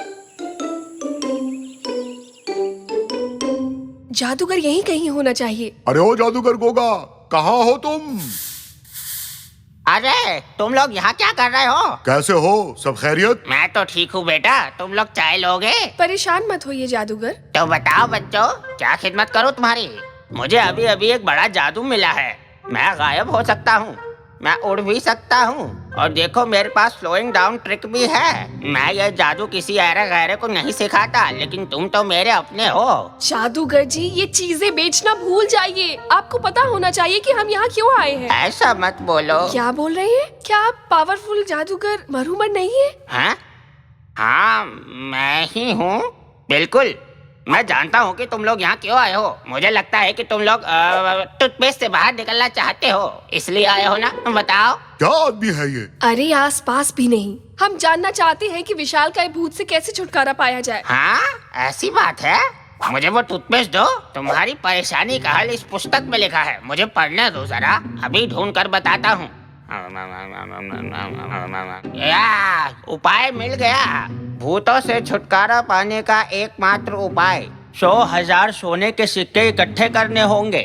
S8: जादूगर यहीं कहीं होना चाहिए।
S1: अरे ओ जादूगर गोगा, कहाँ हो तुम?
S11: अरे तुम लोग यहाँ क्या कर रहे हो?
S1: कैसे हो? सब खैरियत?
S11: मैं तो ठीक हूँ बेटा, तुम लोग चाय लोगे?
S8: परेशान मत होइए जादूगर।
S11: तो बताओ बच्चों, क्या खिदमत करूँ तुम्हारी?
S6: मुझे अभी अभी एक बड़ा जादू मिला है। मैं गायब हो सकता हूँ,
S11: मैं उड़ भी सकता हूँ और देखो मेरे पास स्लोइंग डाउन ट्रिक भी है। मैं ये जादू किसी ऐरे गैरे को नहीं सिखाता, लेकिन तुम तो मेरे अपने हो।
S8: जादूगर जी, ये चीजें बेचना भूल जाइए। आपको पता होना चाहिए कि हम यहाँ क्यों आए हैं।
S11: ऐसा मत बोलो।
S8: क्या बोल रहे हैं? क्या आप पावरफुल जादूगर मरूमन नहीं है?
S11: हाँ हाँ, मैं ही हूँ, बिल्कुल। मैं जानता हूँ कि तुम लोग यहाँ क्यों आए हो। मुझे लगता है कि तुम लोग टूथपेस्ट से बाहर निकलना चाहते हो, इसलिए आए हो ना? बताओ
S1: क्या आदमी है ये?
S8: अरे आस पास भी नहीं, हम जानना चाहते हैं कि विशालकाय भूत से कैसे छुटकारा पाया जाए।
S11: हाँ, ऐसी बात है। मुझे वो टूथपेस्ट दो। तुम्हारी परेशानी का हल इस पुस्तक में लिखा है, मुझे पढ़ने दो जरा, अभी ढूंढ कर बताता हूँ। उपाय मिल गया। भूतों से छुटकारा पाने का एकमात्र उपाय
S6: 100,000 सोने के सिक्के इकट्ठे करने होंगे।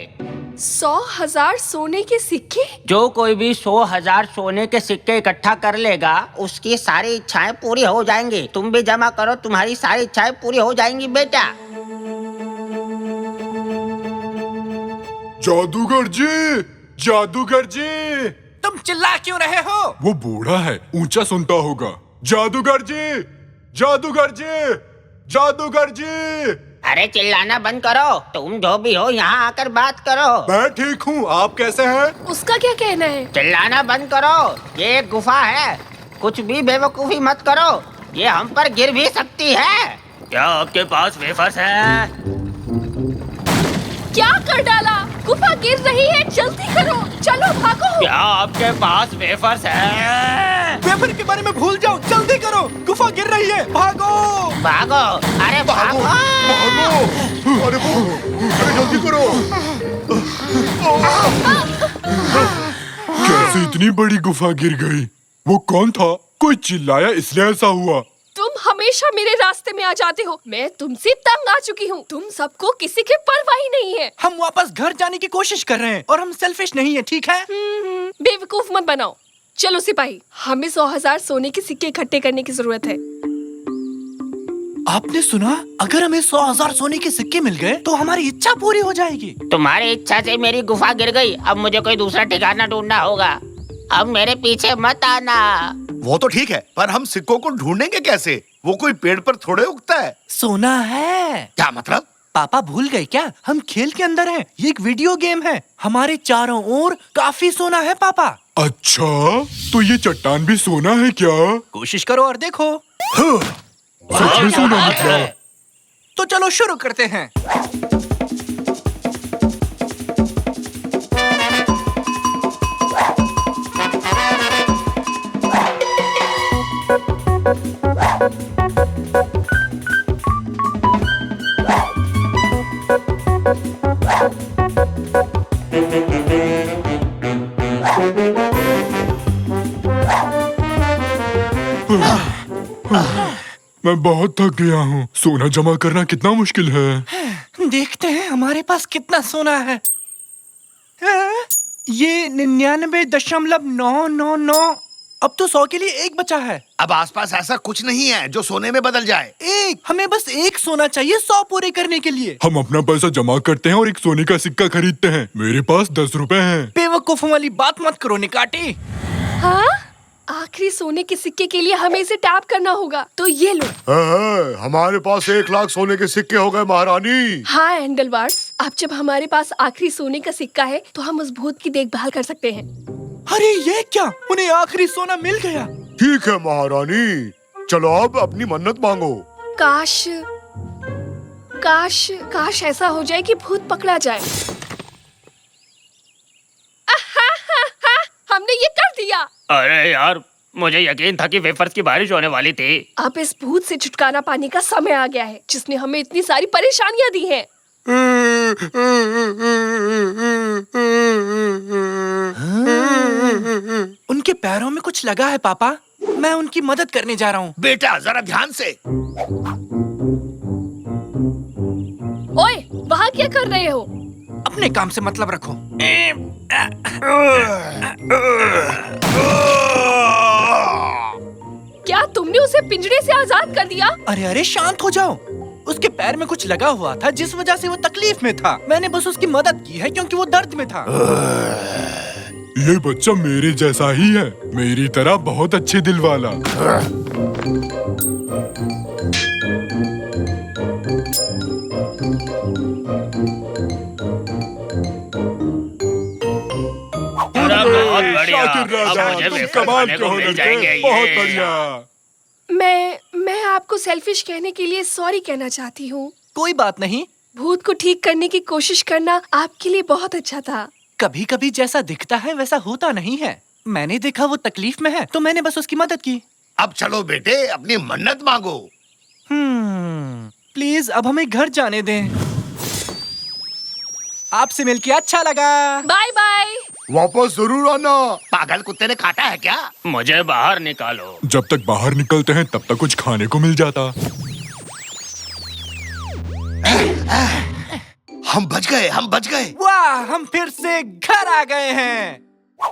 S8: 100,000 सोने के सिक्के?
S6: जो कोई भी 100,000 सोने के सिक्के इकट्ठा कर लेगा,
S11: उसकी सारी इच्छाएं पूरी हो जाएंगी। तुम भी जमा करो, तुम्हारी सारी इच्छाएं पूरी हो जाएंगी बेटा।
S5: जादूगर जी, जादूगर जी,
S7: तुम चिल्ला क्यों रहे हो?
S5: वो बूढ़ा है, ऊंचा सुनता होगा। जादूगर जी, जादूगर जी, जादूगर जी।
S11: अरे चिल्लाना बंद करो, तुम जो भी हो यहाँ आकर बात करो।
S5: मैं ठीक हूँ, आप कैसे हैं?
S8: उसका क्या कहना है?
S11: चिल्लाना बंद करो, ये एक गुफा है, कुछ भी बेवकूफी मत करो, ये हम पर गिर भी सकती है।
S6: क्या आपके पास वेफर्स है?
S8: क्या कर डाला? गुफा गिर रही है, जल्दी करो, चलो भागो।
S6: क्या आपके पास वेफर्स है?
S7: वेफर के बारे में भूल जाओ, जल्दी करो, गुफा गिर रही है, भागो
S11: भागो, अरे भागो,
S1: भागो! अरे जल्दी करो!
S5: कैसे इतनी बड़ी गुफा गिर गई? वो कौन था? कोई चिल्लाया इसलिए ऐसा हुआ?
S8: तुम हमेशा मेरे रास्ते में आ जाते हो। मैं तुमसे तंग आ चुकी हूँ। तुम सबको किसी की परवाह ही नहीं है।
S7: हम वापस घर जाने की कोशिश कर रहे हैं और हम सेल्फिश नहीं है, ठीक है?
S8: बेवकूफ मत बनाओ। चलो सिपाही, हमें 100,000 सोने के सिक्के इकट्ठे करने की जरूरत है।
S7: आपने सुना? अगर हमें 100,000 सोने के सिक्के मिल गए तो हमारी इच्छा पूरी हो जाएगी।
S11: तुम्हारी इच्छा से मेरी गुफा गिर गई। अब मुझे कोई दूसरा ठिकाना ढूंढना होगा। अब मेरे पीछे मत आना।
S4: वो तो ठीक है, पर हम सिक्कों को ढूंढेंगे कैसे? वो कोई पेड़ पर थोड़े उगता है।
S7: सोना है।
S4: क्या मतलब?
S7: पापा भूल गए क्या? हम खेल के अंदर हैं। ये एक वीडियो गेम है। हमारे चारों ओर काफी सोना है पापा।
S5: अच्छा, तो ये चट्टान भी सोना है क्या?
S7: कोशिश करो और देखो।
S5: सच में सोना निकला?
S7: तो चलो शुरू करते हैं।
S5: मैं बहुत थक गया हूँ। सोना जमा करना कितना मुश्किल है।
S7: देखते हैं हमारे पास कितना सोना है। ये 99.999। अब तो 100 के लिए एक बचा है।
S4: अब आसपास ऐसा कुछ नहीं है जो सोने में बदल जाए।
S7: एक, हमें बस एक सोना चाहिए 100 पूरे करने के लिए।
S5: हम अपना पैसा जमा करते हैं और एक सोने का सिक्का खरीदते हैं। मेरे पास 10 रुपए हैं।
S7: बेवकूफों वाली बात मत करो निकाटी।
S8: हाँ? आखिरी सोने के सिक्के के लिए हमें इसे टैप करना होगा। तो ये लो।
S1: हमारे पास 1 लाख सोने के सिक्के हो गए महारानी।
S8: हाँ एंडलवार्ड्स, अब जब हमारे पास आखिरी सोने का सिक्का है तो हम उस भूत की देखभाल कर सकते हैं।
S7: अरे ये क्या? उन्हें आखिरी सोना मिल गया।
S1: ठीक है महारानी, चलो अब अपनी मन्नत मांगो।
S8: काश काश काश ऐसा हो जाए कि भूत पकड़ा जाए। हमने ये कर दिया।
S11: अरे यार, मुझे यकीन था कि वेफर्स की बारिश होने वाली थी।
S8: अब इस भूत से छुटकारा पाने का समय आ गया है, जिसने हमें इतनी सारी परेशानियां दी हैं।
S7: उनके पैरों में कुछ लगा है पापा। मैं उनकी मदद करने जा रहा हूँ।
S4: बेटा जरा ध्यान से।
S8: ओए, वहाँ क्या कर रहे हो?
S7: अपने काम से मतलब रखो।
S8: क्या तुमने उसे पिंजरे से आजाद कर दिया?
S7: अरे अरे शांत हो जाओ। उसके पैर में कुछ लगा हुआ था जिस वजह से वो तकलीफ में था। मैंने बस उसकी मदद की है क्योंकि वो दर्द में था।
S5: ये बच्चा मेरे जैसा ही है, मेरी तरह बहुत अच्छे दिल वाला।
S11: बहुत बढ़िया।
S5: शाकिर राजा,
S11: अब मुझे
S5: तुम
S11: वेफर
S5: कमाल
S11: खाने
S5: के
S11: को
S5: हो
S11: मिल
S5: लड़के।
S11: जाएंगे।
S5: बहुत
S11: ये।
S5: बढ़िया।
S8: मैं आपको सेल्फिश कहने के लिए सॉरी कहना चाहती हूँ।
S7: कोई बात नहीं।
S8: भूत को ठीक करने की कोशिश करना आपके लिए बहुत अच्छा था।
S7: कभी कभी जैसा दिखता है वैसा होता नहीं है। मैंने देखा वो तकलीफ में है तो मैंने बस उसकी मदद की।
S4: अब चलो बेटे, अपनी मन्नत मांगो।
S7: प्लीज अब हमें घर जाने दें। आपसे मिलके अच्छा लगा।
S8: Bye bye.
S1: वापस जरूर आना।
S4: पागल कुत्ते ने काटा है क्या?
S11: मुझे बाहर निकालो।
S5: जब तक बाहर निकलते हैं तब तक कुछ खाने को मिल जाता।
S4: हम बच गए, हम बच गए।
S7: वाह, हम फिर से घर आ गए हैं।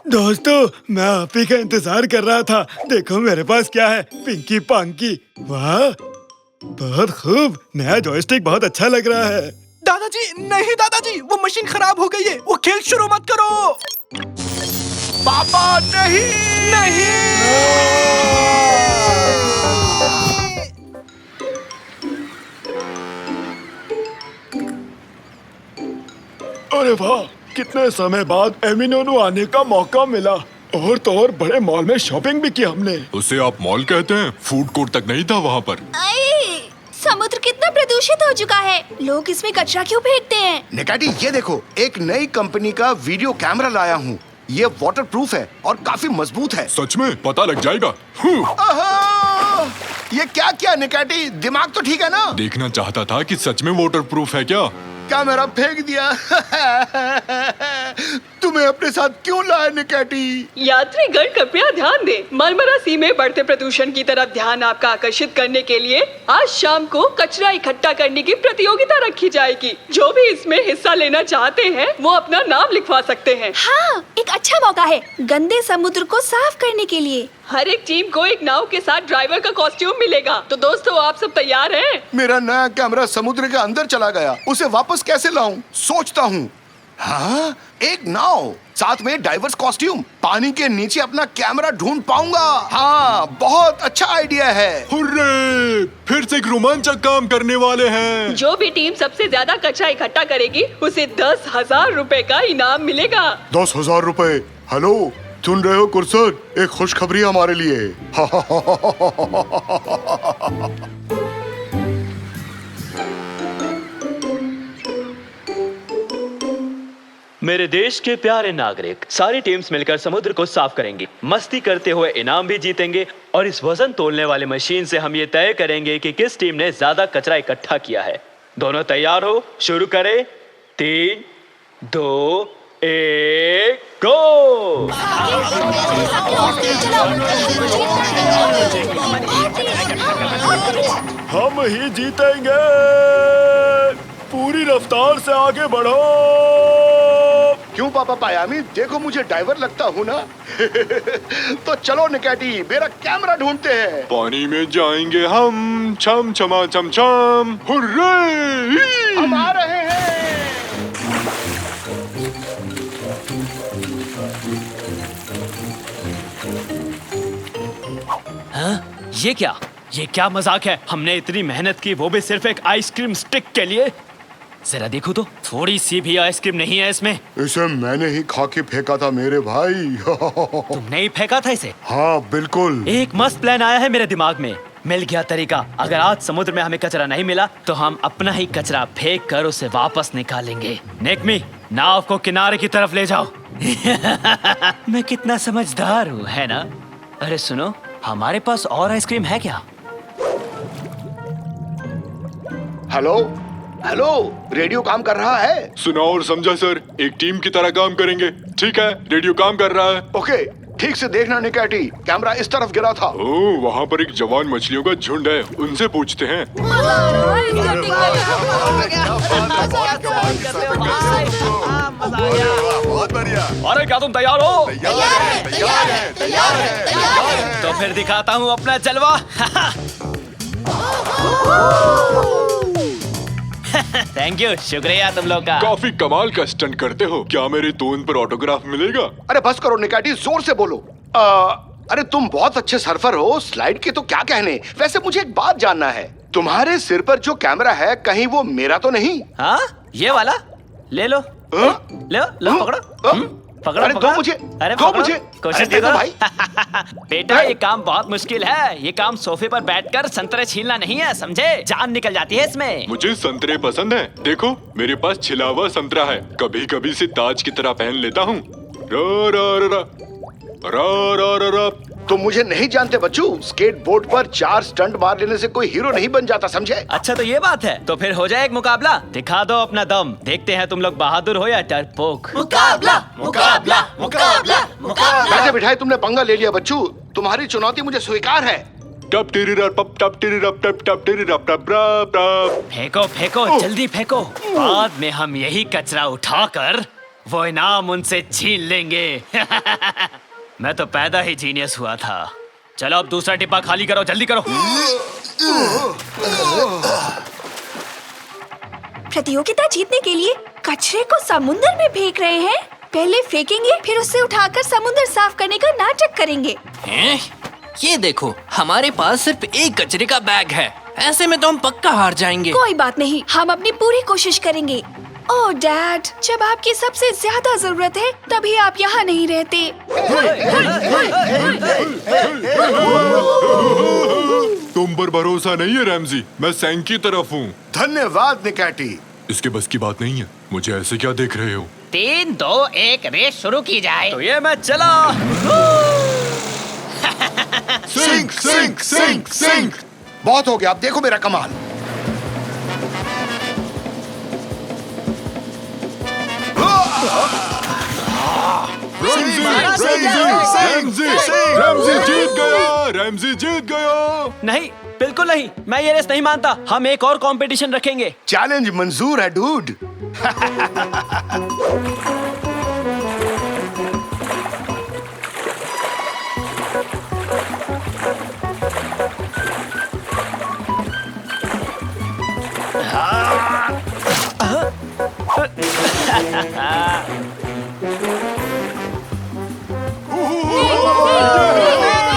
S10: दोस्तों, मैं आप ही का इंतजार कर रहा था। देखो मेरे पास क्या है, पिंकी पांकी। वाह, बहुत खूब। नया जॉयस्टिक बहुत अच्छा लग रहा है।
S7: दादाजी, नहीं दादाजी, वो मशीन खराब हो गई है। वो खेल शुरू मत करो।
S4: पापा नहीं,
S10: अरे वाह, कितने समय बाद एमिनोनु आने का मौका मिला। और तो और बड़े मॉल में शॉपिंग भी की हमने।
S5: उसे आप मॉल कहते हैं? फूड कोर्ट तक नहीं था वहाँ पर।
S3: समुद्र कितना प्रदूषित हो चुका है, लोग इसमें कचरा क्यों फेंकते हैं?
S4: निकाटी, ये देखो, एक नई कंपनी का वीडियो कैमरा लाया हूँ। ये वाटरप्रूफ है और काफी मजबूत है।
S5: सच में? पता लग जाएगा।
S4: ये क्या किया निकाटी? दिमाग तो ठीक है ना?
S5: देखना चाहता था कि सच में वाटरप्रूफ है क्या।
S4: कैमरा फेंक दिया। तुम्हें अपने साथ क्यों लाया निकैटी?
S8: यात्रीगण कृपया ध्यान दें। मरमरा सी में बढ़ते प्रदूषण की तरफ ध्यान आपका आकर्षित करने के लिए आज शाम को कचरा इकट्ठा करने की प्रतियोगिता रखी जाएगी। जो भी इसमें हिस्सा लेना चाहते हैं वो अपना नाम लिखवा सकते हैं।
S3: हाँ, एक अच्छा मौका है गंदे समुद्र को साफ करने के लिए।
S8: हर एक टीम को एक नाव के साथ ड्राइवर का कॉस्ट्यूम मिलेगा। तो दोस्तों, आप सब तैयार हैं?
S4: मेरा नया कैमरा समुद्र के अंदर चला गया, उसे वापस कैसे लाऊं? सोचता हूँ। हाँ, एक नाव, साथ में डाइवर्स कॉस्ट्यूम, पानी के नीचे अपना कैमरा ढूंढ पाऊंगा। हाँ, बहुत अच्छा आइडिया है।
S5: हुर्रे! फिर से एक रोमांचक काम करने वाले हैं।
S8: जो भी टीम सबसे ज्यादा कचरा इकट्ठा करेगी उसे 10,000 रुपए का इनाम मिलेगा।
S1: 10,000 रुपए। हेलो, सुन रहे हो कुरसर? एक खुशखबरी हमारे लिए।
S6: मेरे देश के प्यारे नागरिक, सारी टीम्स मिलकर समुद्र को साफ करेंगी, मस्ती करते हुए इनाम भी जीतेंगे और इस वजन तोलने वाली मशीन से हम ये तय करेंगे कि किस टीम ने ज्यादा कचरा इकट्ठा किया है। दोनों तैयार हो? शुरू करें। 3, 2, 1, गो!
S10: हम ही जीतेंगे। पूरी रफ्तार से आगे बढ़ो।
S4: क्यों पापा पायामी, देखो मुझे डाइवर लगता हूँ ना? तो चलो निकैटी, मेरा कैमरा ढूंढते हैं।
S5: पानी में जाएंगे हम, छम छमा छम छम। हुर्रे!
S4: हम आ रहे हैं।
S6: हाँ? ये क्या मजाक है? हमने इतनी मेहनत की, वो भी सिर्फ एक आइसक्रीम स्टिक के लिए। जरा देखो तो, थोड़ी सी भी आइसक्रीम नहीं है इसमें।
S1: इसे मैंने ही खा के फेंका था मेरे भाई।
S6: तुमने ही फेंका था इसे?
S1: हाँ बिल्कुल।
S6: एक मस्त प्लान आया है मेरे दिमाग में। मिल गया तरीका। अगर आज समुद्र में हमें कचरा नहीं मिला तो हम अपना ही कचरा फेंक कर उसे वापस निकालेंगे। नेकमी, नाव को किनारे की तरफ ले जाओ। मैं कितना समझदार हूँ, है ना? अरे सुनो, हमारे पास और आइसक्रीम है क्या?
S4: हेलो हेलो, रेडियो काम कर रहा है?
S5: सुना और समझा सर, एक टीम की तरह काम करेंगे। ठीक है, रेडियो काम कर रहा है।
S4: ओके, ठीक से देखना निकैटी, कैमरा इस तरफ गिरा था।
S5: ओह, वहाँ पर एक जवान मछलियों का झुंड है, उनसे पूछते हैं।
S2: बहुत बढ़िया।
S6: अरे क्या तुम तैयार हो?
S2: तैयार है।
S6: तो फिर दिखाता हूँ अपना जलवा। थैंक यू, शुक्रिया तुम लोग का।
S5: काफी कमाल का स्टंट करते हो। क्या मेरी टोन पर ऑटोग्राफ मिलेगा?
S4: अरे बस करो निकैटी, जोर से बोलो। अरे तुम बहुत अच्छे सर्फर हो, स्लाइड के तो क्या कहने। वैसे मुझे एक बात जानना है, तुम्हारे सिर पर जो कैमरा है कहीं वो मेरा तो नहीं?
S6: हाँ, ये वाला ले लो। लो पकड़ो। पकड़ो,
S4: अरे
S6: पकड़ो।
S4: दो मुझे,
S6: अरे
S4: दो
S6: पकड़ो।
S4: मुझे।
S6: कोशिश
S4: अरे दे दो
S6: करो।
S4: भाई।
S6: बेटा, ये काम बहुत मुश्किल है। ये काम सोफे पर बैठकर संतरे छीलना नहीं है, समझे? जान निकल जाती है इसमें।
S5: मुझे संतरे पसंद है। देखो, मेरे पास छिला हुआ संतरा है, कभी कभी इसे ताज की तरह पहन लेता हूँ। रा रा रा रा रा रा रा रा।
S4: तुम मुझे नहीं जानते बच्चू, स्केटबोर्ड पर 4 स्टंट मार लेने से कोई हीरो नहीं बन जाता, समझे?
S6: अच्छा तो ये बात है। तो फिर हो जाए एक मुकाबला। दिखा दो अपना दम, देखते हैं तुम लोग बहादुर हो या डरपोक।
S3: मुकाबला मुकाबला मुकाबला मुकाबला।
S4: बैठे बिठाए तुमने पंगा ले लिया बच्चू, तुम्हारी चुनौती मुझे स्वीकार है।
S5: टप टिरी रप टप टप टिरी रप टप टप टिरी रप टप रप टप।
S6: फेंको फेंको, जल्दी फेंको। बाद में हम यही कचरा उठाकर वो इनाम उनसे छीन लेंगे। मैं तो पैदा ही जीनियस हुआ था। चलो अब दूसरा डिब्बा खाली करो, जल्दी करो।
S3: प्रतियोगिता जीतने के लिए कचरे को समुद्र में फेंक रहे हैं। पहले फेंकेंगे, फिर उससे उठाकर समुद्र साफ करने का नाटक करेंगे।
S7: हैं? ये देखो, हमारे पास सिर्फ एक कचरे का बैग है। ऐसे में तो हम पक्का हार जाएंगे।
S3: कोई बात नहीं, हम अपनी पूरी कोशिश करेंगे। ओह डैड, जब आपकी सबसे ज्यादा जरूरत है तभी आप यहाँ नहीं रहते।
S5: तुम पर भरोसा नहीं है रैमजी, मैं सैंक की तरफ हूँ।
S4: धन्यवाद निकैटी।
S5: इसके बस की बात नहीं है। मुझे ऐसे क्या देख रहे हो?
S11: 3, 2, 1 रेस शुरू की जाए।
S6: तो ये मैं चला।
S5: सिंक सिंक सिंक सिंक।
S4: बहुत हो गया, अब देखो मेरा कमाल।
S5: रैमजी जीत गया, रैमजी जीत गया।
S6: नहीं, बिल्कुल नहीं, मैं ये रेस नहीं मानता। हम एक और कंपटीशन रखेंगे।
S4: चैलेंज मंजूर है डूड।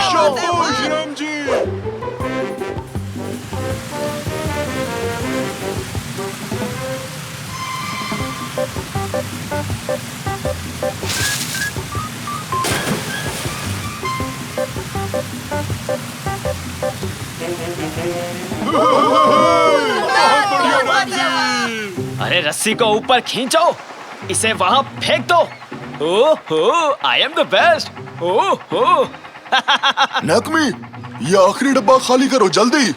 S5: शाबाश रैमजी।
S6: अरे रस्सी को ऊपर खींचो, इसे वहां फेंक दो। ओहो, आई एम द बेस्ट। ओहो।
S2: नकमी, ये आखिरी डब्बा खाली करो जल्दी।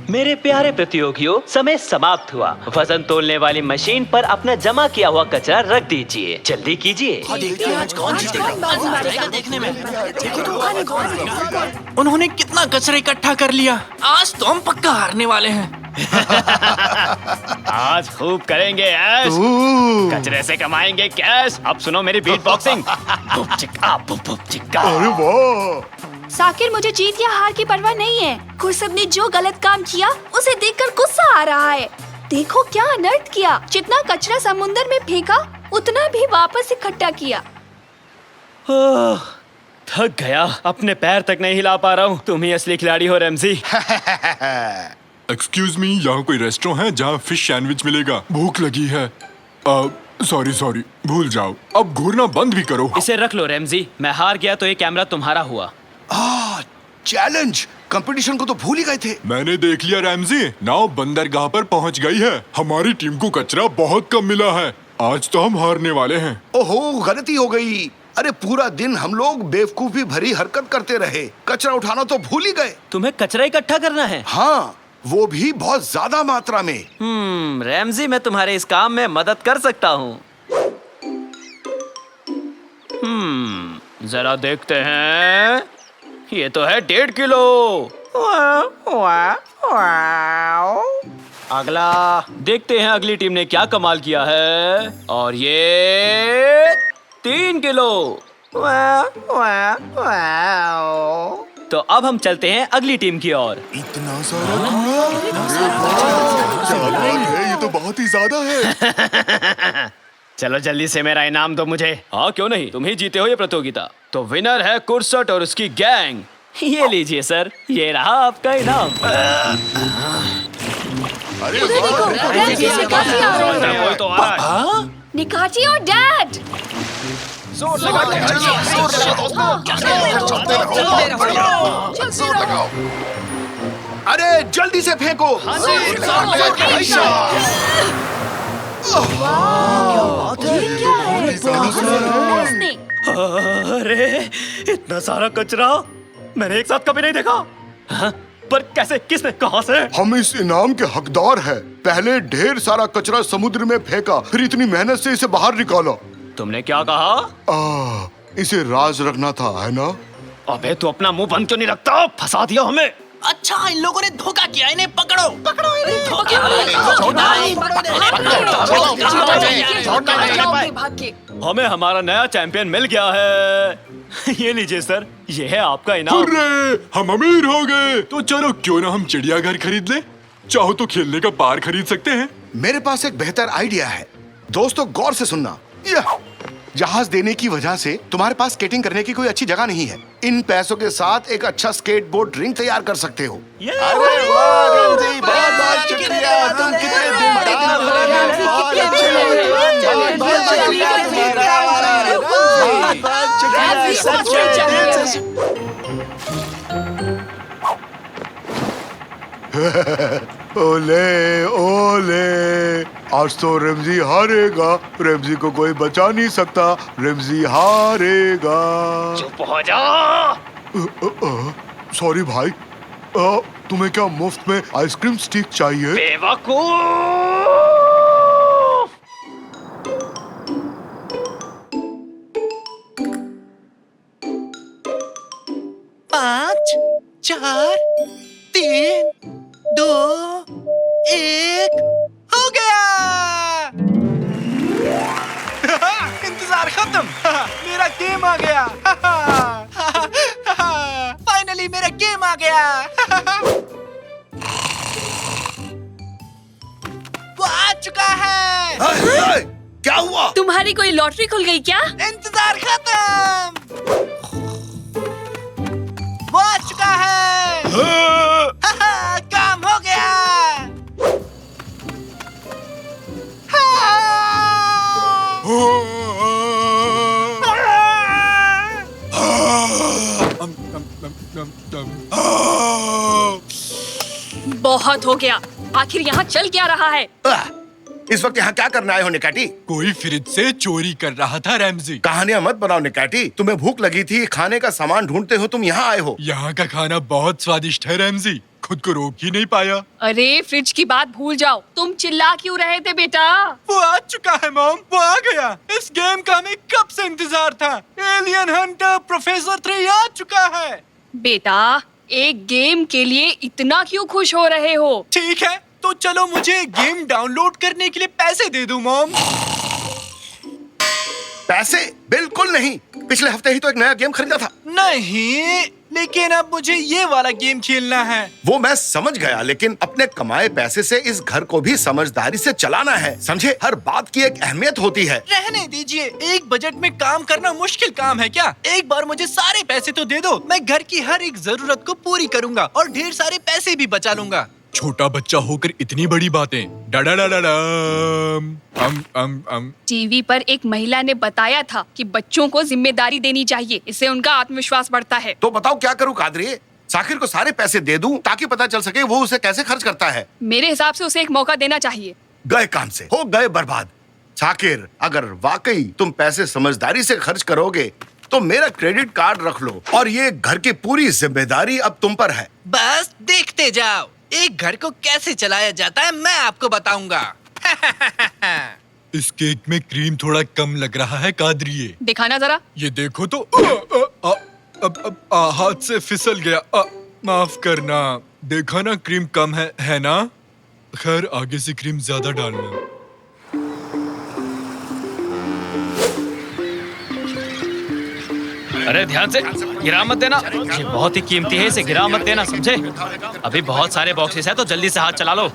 S9: मेरे प्यारे प्रतियोगियों, समय समाप्त हुआ। वजन तोलने वाली मशीन पर अपना जमा किया हुआ कचरा रख दीजिए। जल्दी कीजिए।
S7: उन्होंने कितना कचरा इकट्ठा कर लिया। आज तो हम पक्का हारने वाले हैं।
S6: आज खूब करेंगे ऐश। कचरे से कमाएंगे कैश। अब सुनो मेरी बीट बॉक्सिंग। बुप चिक्का, बुप बुप चिक्का।
S1: अरे वाह!
S3: साकिर, मुझे जीत या हार की परवाह नहीं है। खुर्सद ने जो गलत काम किया उसे देखकर गुस्सा आ रहा है। देखो क्या अनर्थ किया। जितना कचरा समुद्र में फेंका उतना भी वापस इकट्ठा किया।
S6: थक गया, अपने पैर तक नहीं हिला पा रहा हूँ। तुम ही असली खिलाड़ी हो रैमजी।
S5: एक्सक्यूज मी, यहाँ कोई रेस्टोरेंट है जहाँ फिश सैंडविच मिलेगा? भूख लगी है। सॉरी, भूल जाओ। अब घूरना बंद भी करो।
S6: इसे रख लो रैमजी। मैं हार गया तो ये कैमरा तुम्हारा हुआ।
S4: चैलेंज कंपटीशन को तो भूल ही गए थे।
S5: मैंने देख लिया रैमजी, नाव बंदरगाह पर पहुंच गई है। हमारी टीम को कचरा बहुत कम मिला है। आज तो हम हारने वाले हैं।
S4: ओहो, गलती हो गई। अरे पूरा दिन हम लोग बेवकूफी भरी हरकत करते रहे। कचरा उठाना तो भूल ही गए।
S6: तुम्हें कचरा इकट्ठा करना है?
S4: हाँ, वो भी बहुत ज्यादा मात्रा में।
S6: रैमजी, मैं तुम्हारे इस काम में मदद कर सकता हूँ। जरा देखते हैं। ये तो है 1.5 किलो। अगला देखते हैं अगली टीम ने क्या कमाल किया है। और ये 3 किलो। तो अब हम चलते हैं अगली टीम की ओर।
S2: इतना सारा क्या बात है, ये तो बहुत ही ज्यादा है।
S6: चलो जल्दी से मेरा इनाम दो मुझे। हाँ क्यों नहीं, तुम ही जीते हो ये प्रतियोगिता। तो विनर है कुर्सट और उसकी गैंग। ये लीजिए सर, ये रहा आपका इनाम।
S2: अरे
S3: देखो, रैमजी से काफी आ रहे हैं।
S6: कोई तो आ रहा है।
S3: निकाची और डैड।
S4: अरे जल्दी से फेंको।
S6: अरे इतना सारा कचरा मैंने एक साथ कभी नहीं देखा। हाँ? पर कैसे, किसने, कहां से?
S1: हम इस इनाम के हकदार हैं। पहले ढेर सारा कचरा समुद्र में फेंका, फिर इतनी मेहनत से इसे बाहर निकाला।
S6: तुमने क्या कहा?
S1: इसे राज रखना था, है ना?
S6: अबे तू अपना मुंह बंद क्यों नहीं रखता? फंसा दिया हमें।
S7: अच्छा, इन लोगों ने धोखा किया। इन्हें पकड़ो। पकड़ो इन्हें।
S6: हमें हमारा नया चैंपियन मिल गया है। ये लीजिए सर, ये है आपका इनाम।
S5: हुर्रे, हम अमीर हो गए। तो चलो क्यों ना हम चिड़ियाघर खरीद ले। चाहो तो खेलने का पार्क खरीद सकते हैं।
S4: मेरे पास एक बेहतर आइडिया है। दोस्तों गौर से सुनना। जहाज देने की वजह से तुम्हारे पास स्केटिंग करने की कोई अच्छी जगह नहीं है। इन पैसों के साथ एक अच्छा स्केटबोर्ड रिंग तैयार कर सकते हो।
S2: अरे वाह रमजी, बहुत बहुत शुक्रिया। तुम कितने दिलदार हो। बहुत अच्छे हो। बहुत बहुत शुक्रिया मेरा वाला। बहुत बहुत शुक्रिया। सच में।
S1: ओले ओले, आज तो रमजी हारेगा। रमजी को कोई बचा नहीं सकता। रमजी हारेगा।
S6: चुप हो जा।
S1: सॉरी भाई। तुम्हें क्या मुफ्त में आइसक्रीम स्टिक चाहिए?
S6: बेवकूफ।
S7: 4, 3, 2, 1 हो गया। इंतजार खत्म। मेरा गेम आ गया। फाइनली मेरा गेम आ गया। वो आ चुका है।
S4: क्या हुआ?
S8: तुम्हारी कोई लॉटरी खुल गई क्या?
S7: इंतजार खत्म। वो आ चुका है। काम हो गया।
S8: बहुत हो गया। आखिर यहाँ चल क्या रहा है?
S4: इस वक्त यहाँ क्या करने आए हो निकाटी?
S5: कोई फ्रिज से चोरी कर रहा था रैमजी।
S4: कहानियां मत बनाओ निकाटी। तुम्हें भूख लगी थी, खाने का सामान ढूंढते हो, तुम यहाँ आए हो।
S5: यहाँ का खाना बहुत स्वादिष्ट है रैमजी, खुद को रोक ही नहीं पाया।
S8: अरे फ्रिज की बात भूल जाओ। तुम चिल्ला क्यों रहे थे बेटा?
S7: वो आ चुका है मॉम, वो आ गया। इस गेम का हमें कब से इंतजार था। एलियन हंटर प्रोफेसर 3 आ चुका है।
S8: बेटा, एक गेम के लिए इतना क्यों खुश हो रहे हो?
S7: ठीक है, तो चलो मुझे गेम डाउनलोड करने के लिए पैसे दे दो मॉम।
S4: पैसे? बिल्कुल नहीं। पिछले हफ्ते ही तो एक नया गेम खरीदा था।
S7: नहीं, लेकिन अब मुझे ये वाला गेम खेलना है।
S4: वो मैं समझ गया, लेकिन अपने कमाए पैसे से इस घर को भी समझदारी से चलाना है, समझे? हर बात की एक अहमियत होती है।
S7: रहने दीजिए, एक बजट में काम करना मुश्किल काम है क्या? एक बार मुझे सारे पैसे तो दे दो, मैं घर की हर एक जरूरत को पूरी करूंगा और ढेर सारे पैसे भी बचा लूंगा।
S5: छोटा बच्चा होकर इतनी बड़ी बातें।
S8: टीवी पर एक महिला ने बताया था कि बच्चों को जिम्मेदारी देनी चाहिए, इससे उनका आत्मविश्वास बढ़ता है।
S4: तो बताओ क्या करूं कादरी? साकिर को सारे पैसे दे दूं ताकि पता चल सके वो उसे कैसे खर्च करता है।
S8: मेरे हिसाब से उसे एक मौका देना चाहिए।
S4: गए काम से, हो गए बर्बाद। साकिर, अगर वाकई तुम पैसे समझदारी से खर्च करोगे तो मेरा क्रेडिट कार्ड रख लो और ये घर की पूरी जिम्मेदारी अब तुम पर है।
S7: बस देखते जाओ, एक घर को कैसे चलाया जाता है मैं आपको बताऊंगा।
S5: इस केक में क्रीम थोड़ा कम लग रहा है कादरिए।
S8: दिखाना जरा।
S5: ये देखो तो हाथ से फिसल गया। माफ करना। देखा ना, क्रीम कम है ना? खैर, आगे से क्रीम ज्यादा डालना।
S6: अरे ध्यान से, गिरा मत देना। ये बहुत ही कीमती है, इसे गिरा मत देना, समझे? अभी बहुत सारे बॉक्सेस हैं, तो जल्दी से हाथ चला लो।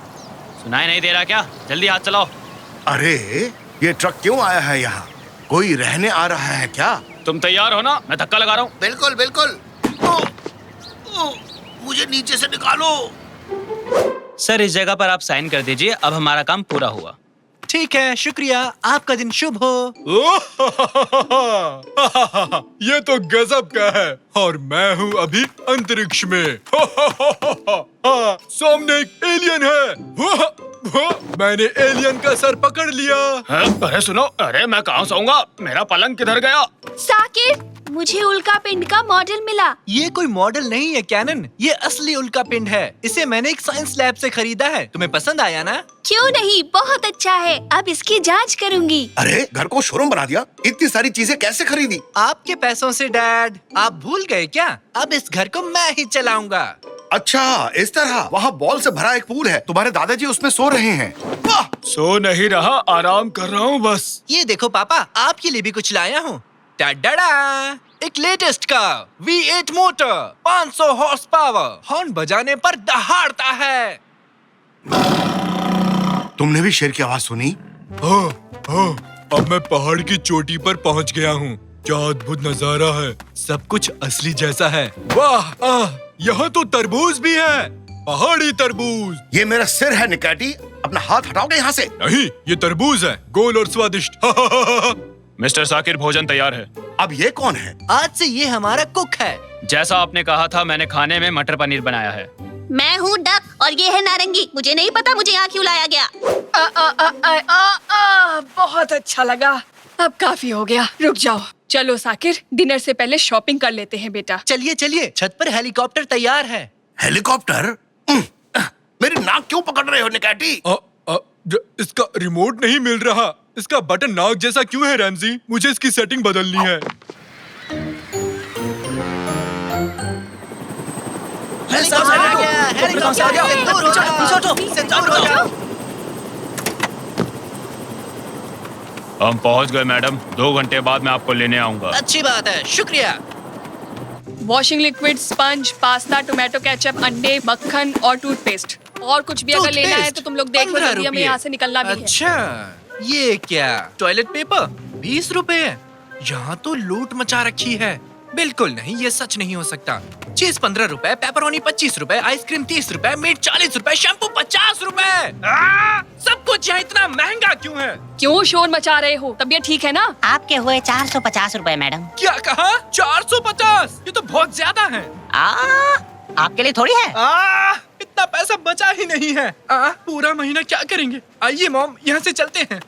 S6: सुनाई नहीं दे रहा क्या? जल्दी हाथ चलाओ।
S4: अरे ये ट्रक क्यों आया है यहाँ? कोई रहने आ रहा है क्या?
S6: तुम तैयार हो ना? मैं धक्का लगा रहा हूँ।
S4: बिल्कुल बिल्कुल। मुझे नीचे से निकालो।
S6: सर, इस जगह पर आप साइन कर दीजिए। अब हमारा काम पूरा हुआ।
S7: ठीक है, शुक्रिया। आपका दिन शुभ हो।
S5: ये तो गजब का है, और मैं हूँ अभी अंतरिक्ष में। सामने एक एलियन है। मैंने एलियन का सर पकड़ लिया।
S6: अरे सुनो, अरे मैं कहाँ सोऊंगा? मेरा पलंग किधर गया?
S3: साकिर, मुझे उल्का पिंड का मॉडल मिला।
S7: ये कोई मॉडल नहीं है कैनन, ये असली उल्का पिंड है। इसे मैंने एक साइंस लैब से खरीदा है। तुम्हें पसंद आया ना?
S3: क्यों नहीं, बहुत अच्छा है। अब इसकी जांच करूंगी।
S4: अरे घर को शोरूम बना दिया। इतनी सारी चीजें कैसे खरीदी?
S7: आपके पैसों से डैड। आप भूल गए क्या? अब इस घर को मैं ही चलाऊंगा।
S4: अच्छा, इस तरह। वहाँ बॉल से भरा एक पूल है, तुम्हारे दादाजी उसमें सो रहे हैं। वाह!
S5: सो नहीं रहा, आराम कर रहा हूँ बस।
S7: ये देखो पापा, आपके लिए भी कुछ लाया हूँ। टाडा! एक लेटेस्ट का V8 motor, 500 horse power, horn बजाने पर दहाड़ता है।
S4: तुमने भी शेर की आवाज सुनी?
S5: हाँ, अब मैं पहाड़ की चोटी पर पहुँच गया हूँ। क्या अद्भुत नजारा है, सब कुछ असली जैसा है। वाह! यहाँ तो तरबूज भी है, पहाड़ी तरबूज।
S4: ये मेरा सिर है निकाटी, अपना हाथ हटाओगे यहाँ से।
S5: नहीं, ये तरबूज है, गोल और स्वादिष्ट।
S6: मिस्टर साकिर, भोजन तैयार है।
S4: अब ये कौन है?
S7: आज से ये हमारा कुक है।
S6: जैसा आपने कहा था, मैंने खाने में मटर पनीर बनाया है।
S3: मैं हूँ डक और ये है नारंगी। मुझे नहीं पता मुझे यहाँ क्यों लाया गया।
S8: बहुत अच्छा लगा। अब काफी हो गया, रुक जाओ। चलो साकिर, डिनर से पहले शॉपिंग कर लेते हैं बेटा।
S7: चलिए चलिए, छत पर हेलीकॉप्टर तैयार है।
S4: हेलीकॉप्टर? मेरी नाक क्यों पकड़ रहे हो निकाटी?
S5: इसका रिमोट नहीं मिल रहा। इसका बटन नाक जैसा क्यों है रैमजी? मुझे इसकी सेटिंग बदलनी है।
S12: हम पहुंच गए मैडम, 2 घंटे बाद मैं आपको लेने आऊंगा।
S7: अच्छी बात है, शुक्रिया।
S8: Washing liquid, sponge, pasta, tomato ketchup, अंडे, मक्खन और टूथपेस्ट। और कुछ भी अगर लेना है तो तुम लोग देख लो, जल्दी हमें यहाँ से निकलना भी है।
S7: अच्छा, ये क्या टॉयलेट पेपर 20 रुपए? यहाँ तो लूट मचा रखी है। बिल्कुल नहीं, ये सच नहीं हो सकता। चीज 15 रुपए, पेपरोनी 25 रुपए, आइसक्रीम 30 रुपए, मीट 40 रुपए, शैम्पू 50 रुपए। सब कुछ यहाँ इतना महंगा क्यों है?
S8: क्यों शोर मचा रहे हो? तबीयत ठीक है ना?
S11: आपके हुए 450 रुपए मैडम।
S7: क्या कहा? 450? ये तो बहुत ज्यादा है।
S11: आपके लिए थोड़ी है।
S7: इतना पैसा बचा ही नहीं है। पूरा महीना क्या करेंगे? आइए मॉम, यहाँ से चलते हैं।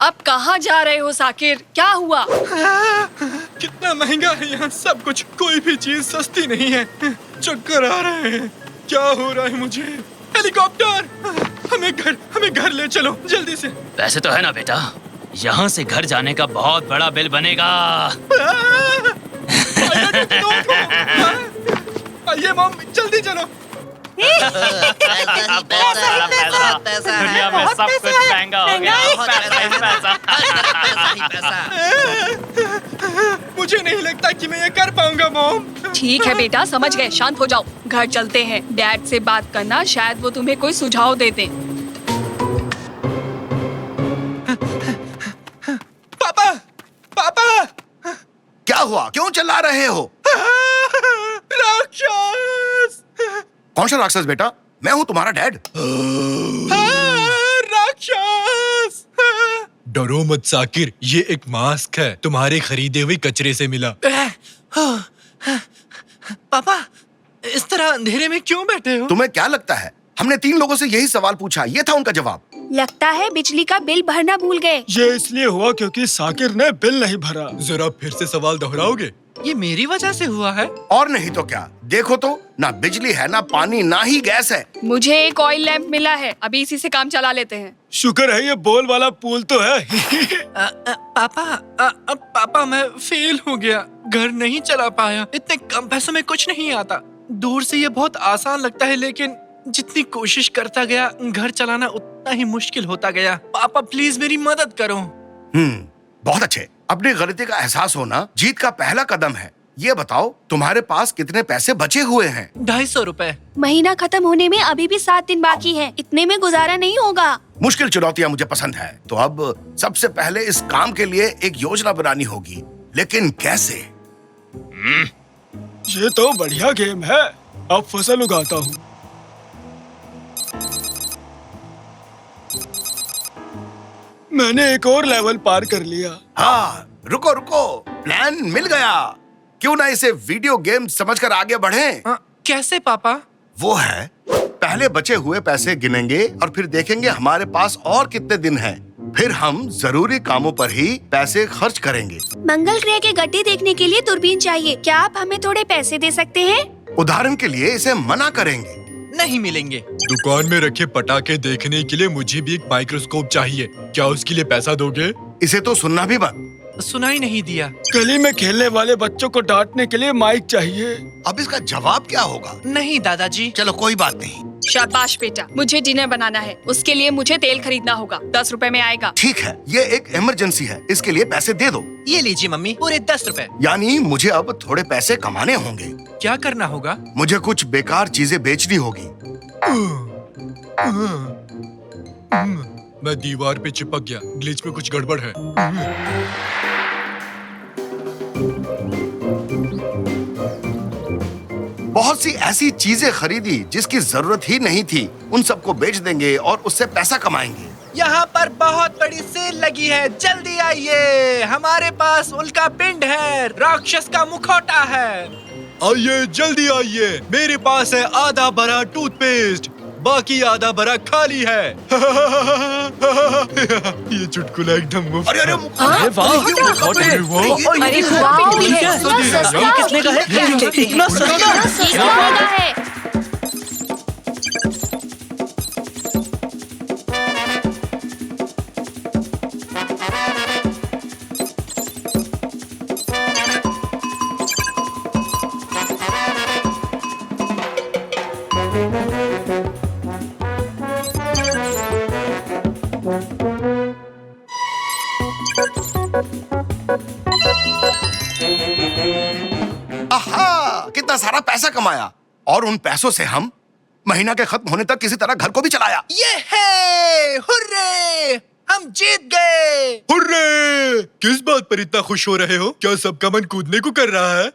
S8: अब कहाँ जा रहे हो साकिर? क्या हुआ?
S7: कितना महंगा है यहाँ सब कुछ, कोई भी चीज सस्ती नहीं है। चक्कर आ रहे हैं, क्या हो रहा है मुझे? हेलीकॉप्टर, हमें घर ले चलो जल्दी से।
S9: वैसे तो है ना बेटा, यहाँ से घर जाने का बहुत बड़ा बिल बनेगा।
S7: आइए मॉम, जल्दी चलो।
S9: दुनिया में सब कुछ महंगा हो गया।
S7: मुझे नहीं लगता कि मैं ये कर पाऊंगा मॉम।
S8: ठीक है बेटा, समझ गए, शांत हो जाओ। घर चलते हैं। डैड से बात करना, शायद वो तुम्हें कोई सुझाव दे दें।
S7: पापा, पापा,
S4: क्या हुआ? क्यों चिल्ला रहे हो?
S7: राक्षस!
S4: कौन सा राक्षस बेटा? मैं हूँ तुम्हारा डैड।
S7: राक्षस!
S5: डरो मत साकिर, ये एक मास्क है, तुम्हारे खरीदे हुए कचरे से मिला।
S7: पापा, इस तरह अंधेरे में क्यों बैठे हो?
S4: तुम्हें क्या लगता है? हमने 3 लोगों से यही सवाल पूछा, ये था उनका जवाब।
S3: लगता है बिजली का बिल भरना भूल गए।
S10: ये इसलिए हुआ क्योंकि साकिर ने बिल नहीं भरा।
S5: जरा फिर से सवाल दोहराओगे?
S7: ये मेरी वजह से हुआ है?
S4: और नहीं तो क्या, देखो तो, ना बिजली है, ना पानी, ना ही गैस है।
S8: मुझे एक ऑयल लैंप मिला है, अभी इसी से काम चला लेते हैं।
S10: शुक्र है ये बॉल वाला पूल तो है।
S7: पापा मैं फेल हो गया, घर नहीं चला पाया। इतने कम पैसों में कुछ नहीं आता। दूर से ये बहुत आसान लगता है, लेकिन जितनी कोशिश करता गया घर चलाना उतना ही मुश्किल होता गया। पापा प्लीज मेरी मदद करो।
S4: बहुत अच्छे। अपनी गलती का एहसास होना जीत का पहला कदम है। ये बताओ, तुम्हारे पास कितने पैसे बचे हुए हैं?
S7: 250 रुपए।
S3: महीना खत्म होने में अभी भी 7 दिन बाकी है, इतने में गुजारा नहीं होगा।
S4: मुश्किल चुनौतियां मुझे पसंद है। तो अब सबसे पहले इस काम के लिए एक योजना बनानी होगी, लेकिन कैसे?
S10: ये तो बढ़िया गेम है। अब फसल उगाता हूँ। मैंने एक और लेवल पार कर लिया।
S4: हाँ, रुको रुको, प्लान मिल गया। क्यों ना इसे वीडियो गेम समझकर आगे बढ़ें?
S7: कैसे पापा?
S4: वो है, पहले बचे हुए पैसे गिनेंगे और फिर देखेंगे हमारे पास और कितने दिन हैं। फिर हम जरूरी कामों पर ही पैसे खर्च करेंगे।
S3: मंगल ग्रह के गड्ढे देखने के लिए दूरबीन चाहिए। क्या आप हमें थोड़े पैसे दे सकते हैं?
S4: उदाहरण के लिए इसे मना करेंगे।
S7: नहीं मिलेंगे।
S5: दुकान में रखे पटाखे देखने के लिए मुझे भी एक माइक्रोस्कोप चाहिए, क्या उसके लिए पैसा दोगे?
S4: इसे तो सुनना भी बंद।
S7: सुनाई नहीं दिया।
S10: गली में खेलने वाले बच्चों को डांटने के लिए माइक चाहिए।
S4: अब इसका जवाब क्या होगा?
S7: नहीं दादाजी।
S4: चलो कोई बात नहीं।
S8: शाबाश बेटा, मुझे डिनर बनाना है, उसके लिए मुझे तेल खरीदना होगा। 10 रुपए में आएगा।
S4: ठीक है, ये एक इमरजेंसी है, इसके लिए पैसे दे दो।
S7: ये लीजिए मम्मी, पूरे 10 रुपए।
S4: यानी मुझे अब थोड़े पैसे कमाने होंगे।
S7: क्या करना होगा?
S4: मुझे कुछ बेकार चीजें बेचनी होगी।
S5: मैं दीवार पे चिपक गया, ग्लिच में कुछ गड़बड़ है।
S4: बहुत सी ऐसी चीजें खरीदी जिसकी जरूरत ही नहीं थी, उन सबको बेच देंगे और उससे पैसा कमाएंगे।
S7: यहाँ पर बहुत बड़ी सेल लगी है, जल्दी आइए। हमारे पास उल्का पिंड है, राक्षस का मुखौटा है।
S5: आइए जल्दी आइए, मेरे पास है आधा भरा टूथपेस्ट, बाकी आधा भरा खाली है। ये चुटकुला एकदम मुफ्त।
S4: अरे
S5: है।
S8: अरे वाह,
S6: किसने कहा है? इतना
S3: महंगा है।
S4: पैसा कमाया और उन पैसों से हम महीना के खत्म होने तक किसी तरह घर को भी चलाया।
S7: ये है, हुर्रे! हम जीत गए।
S5: हुर्रे! किस बात पर इतना खुश हो रहे हो? क्या सबका मन कूदने को कर रहा है?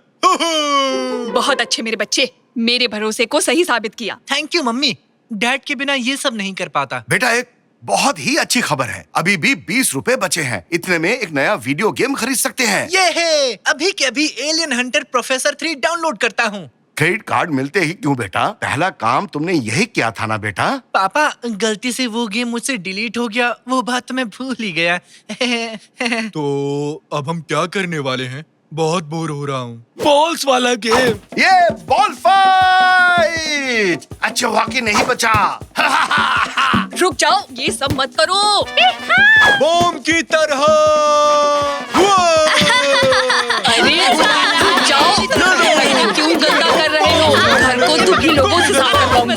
S8: बहुत अच्छे मेरे बच्चे, मेरे भरोसे को सही साबित किया।
S7: थैंक यू मम्मी, डैड के बिना ये सब नहीं कर पाता।
S4: बेटा एक बहुत ही अच्छी खबर है, अभी भी 20 रुपए बचे हैं। इतने में एक नया वीडियो गेम खरीद सकते हैं।
S7: ये है, अभी के अभी एलियन हंटर प्रोफेसर 3 डाउनलोड करता हूँ।
S4: क्रेडिट कार्ड मिलते ही क्यों बेटा? पहला काम तुमने यही किया था ना बेटा?
S7: पापा, गलती से वो गेम मुझसे डिलीट हो गया, वो बात तो मैं भूल ही गया।
S5: तो अब हम क्या करने वाले हैं? बहुत बोर हो रहा हूँ।
S7: बॉल्स वाला गेम।
S4: ये बॉल फाइट! अच्छा वाकई नहीं बचा।
S8: रुक जाओ, ये सब मत करो।
S5: बॉम्ब की तरह।
S8: अरे रुक जाओ, क्यों गंदा कर रहे हो? घर को दुखी लोगों से साफ करवाऊंगी।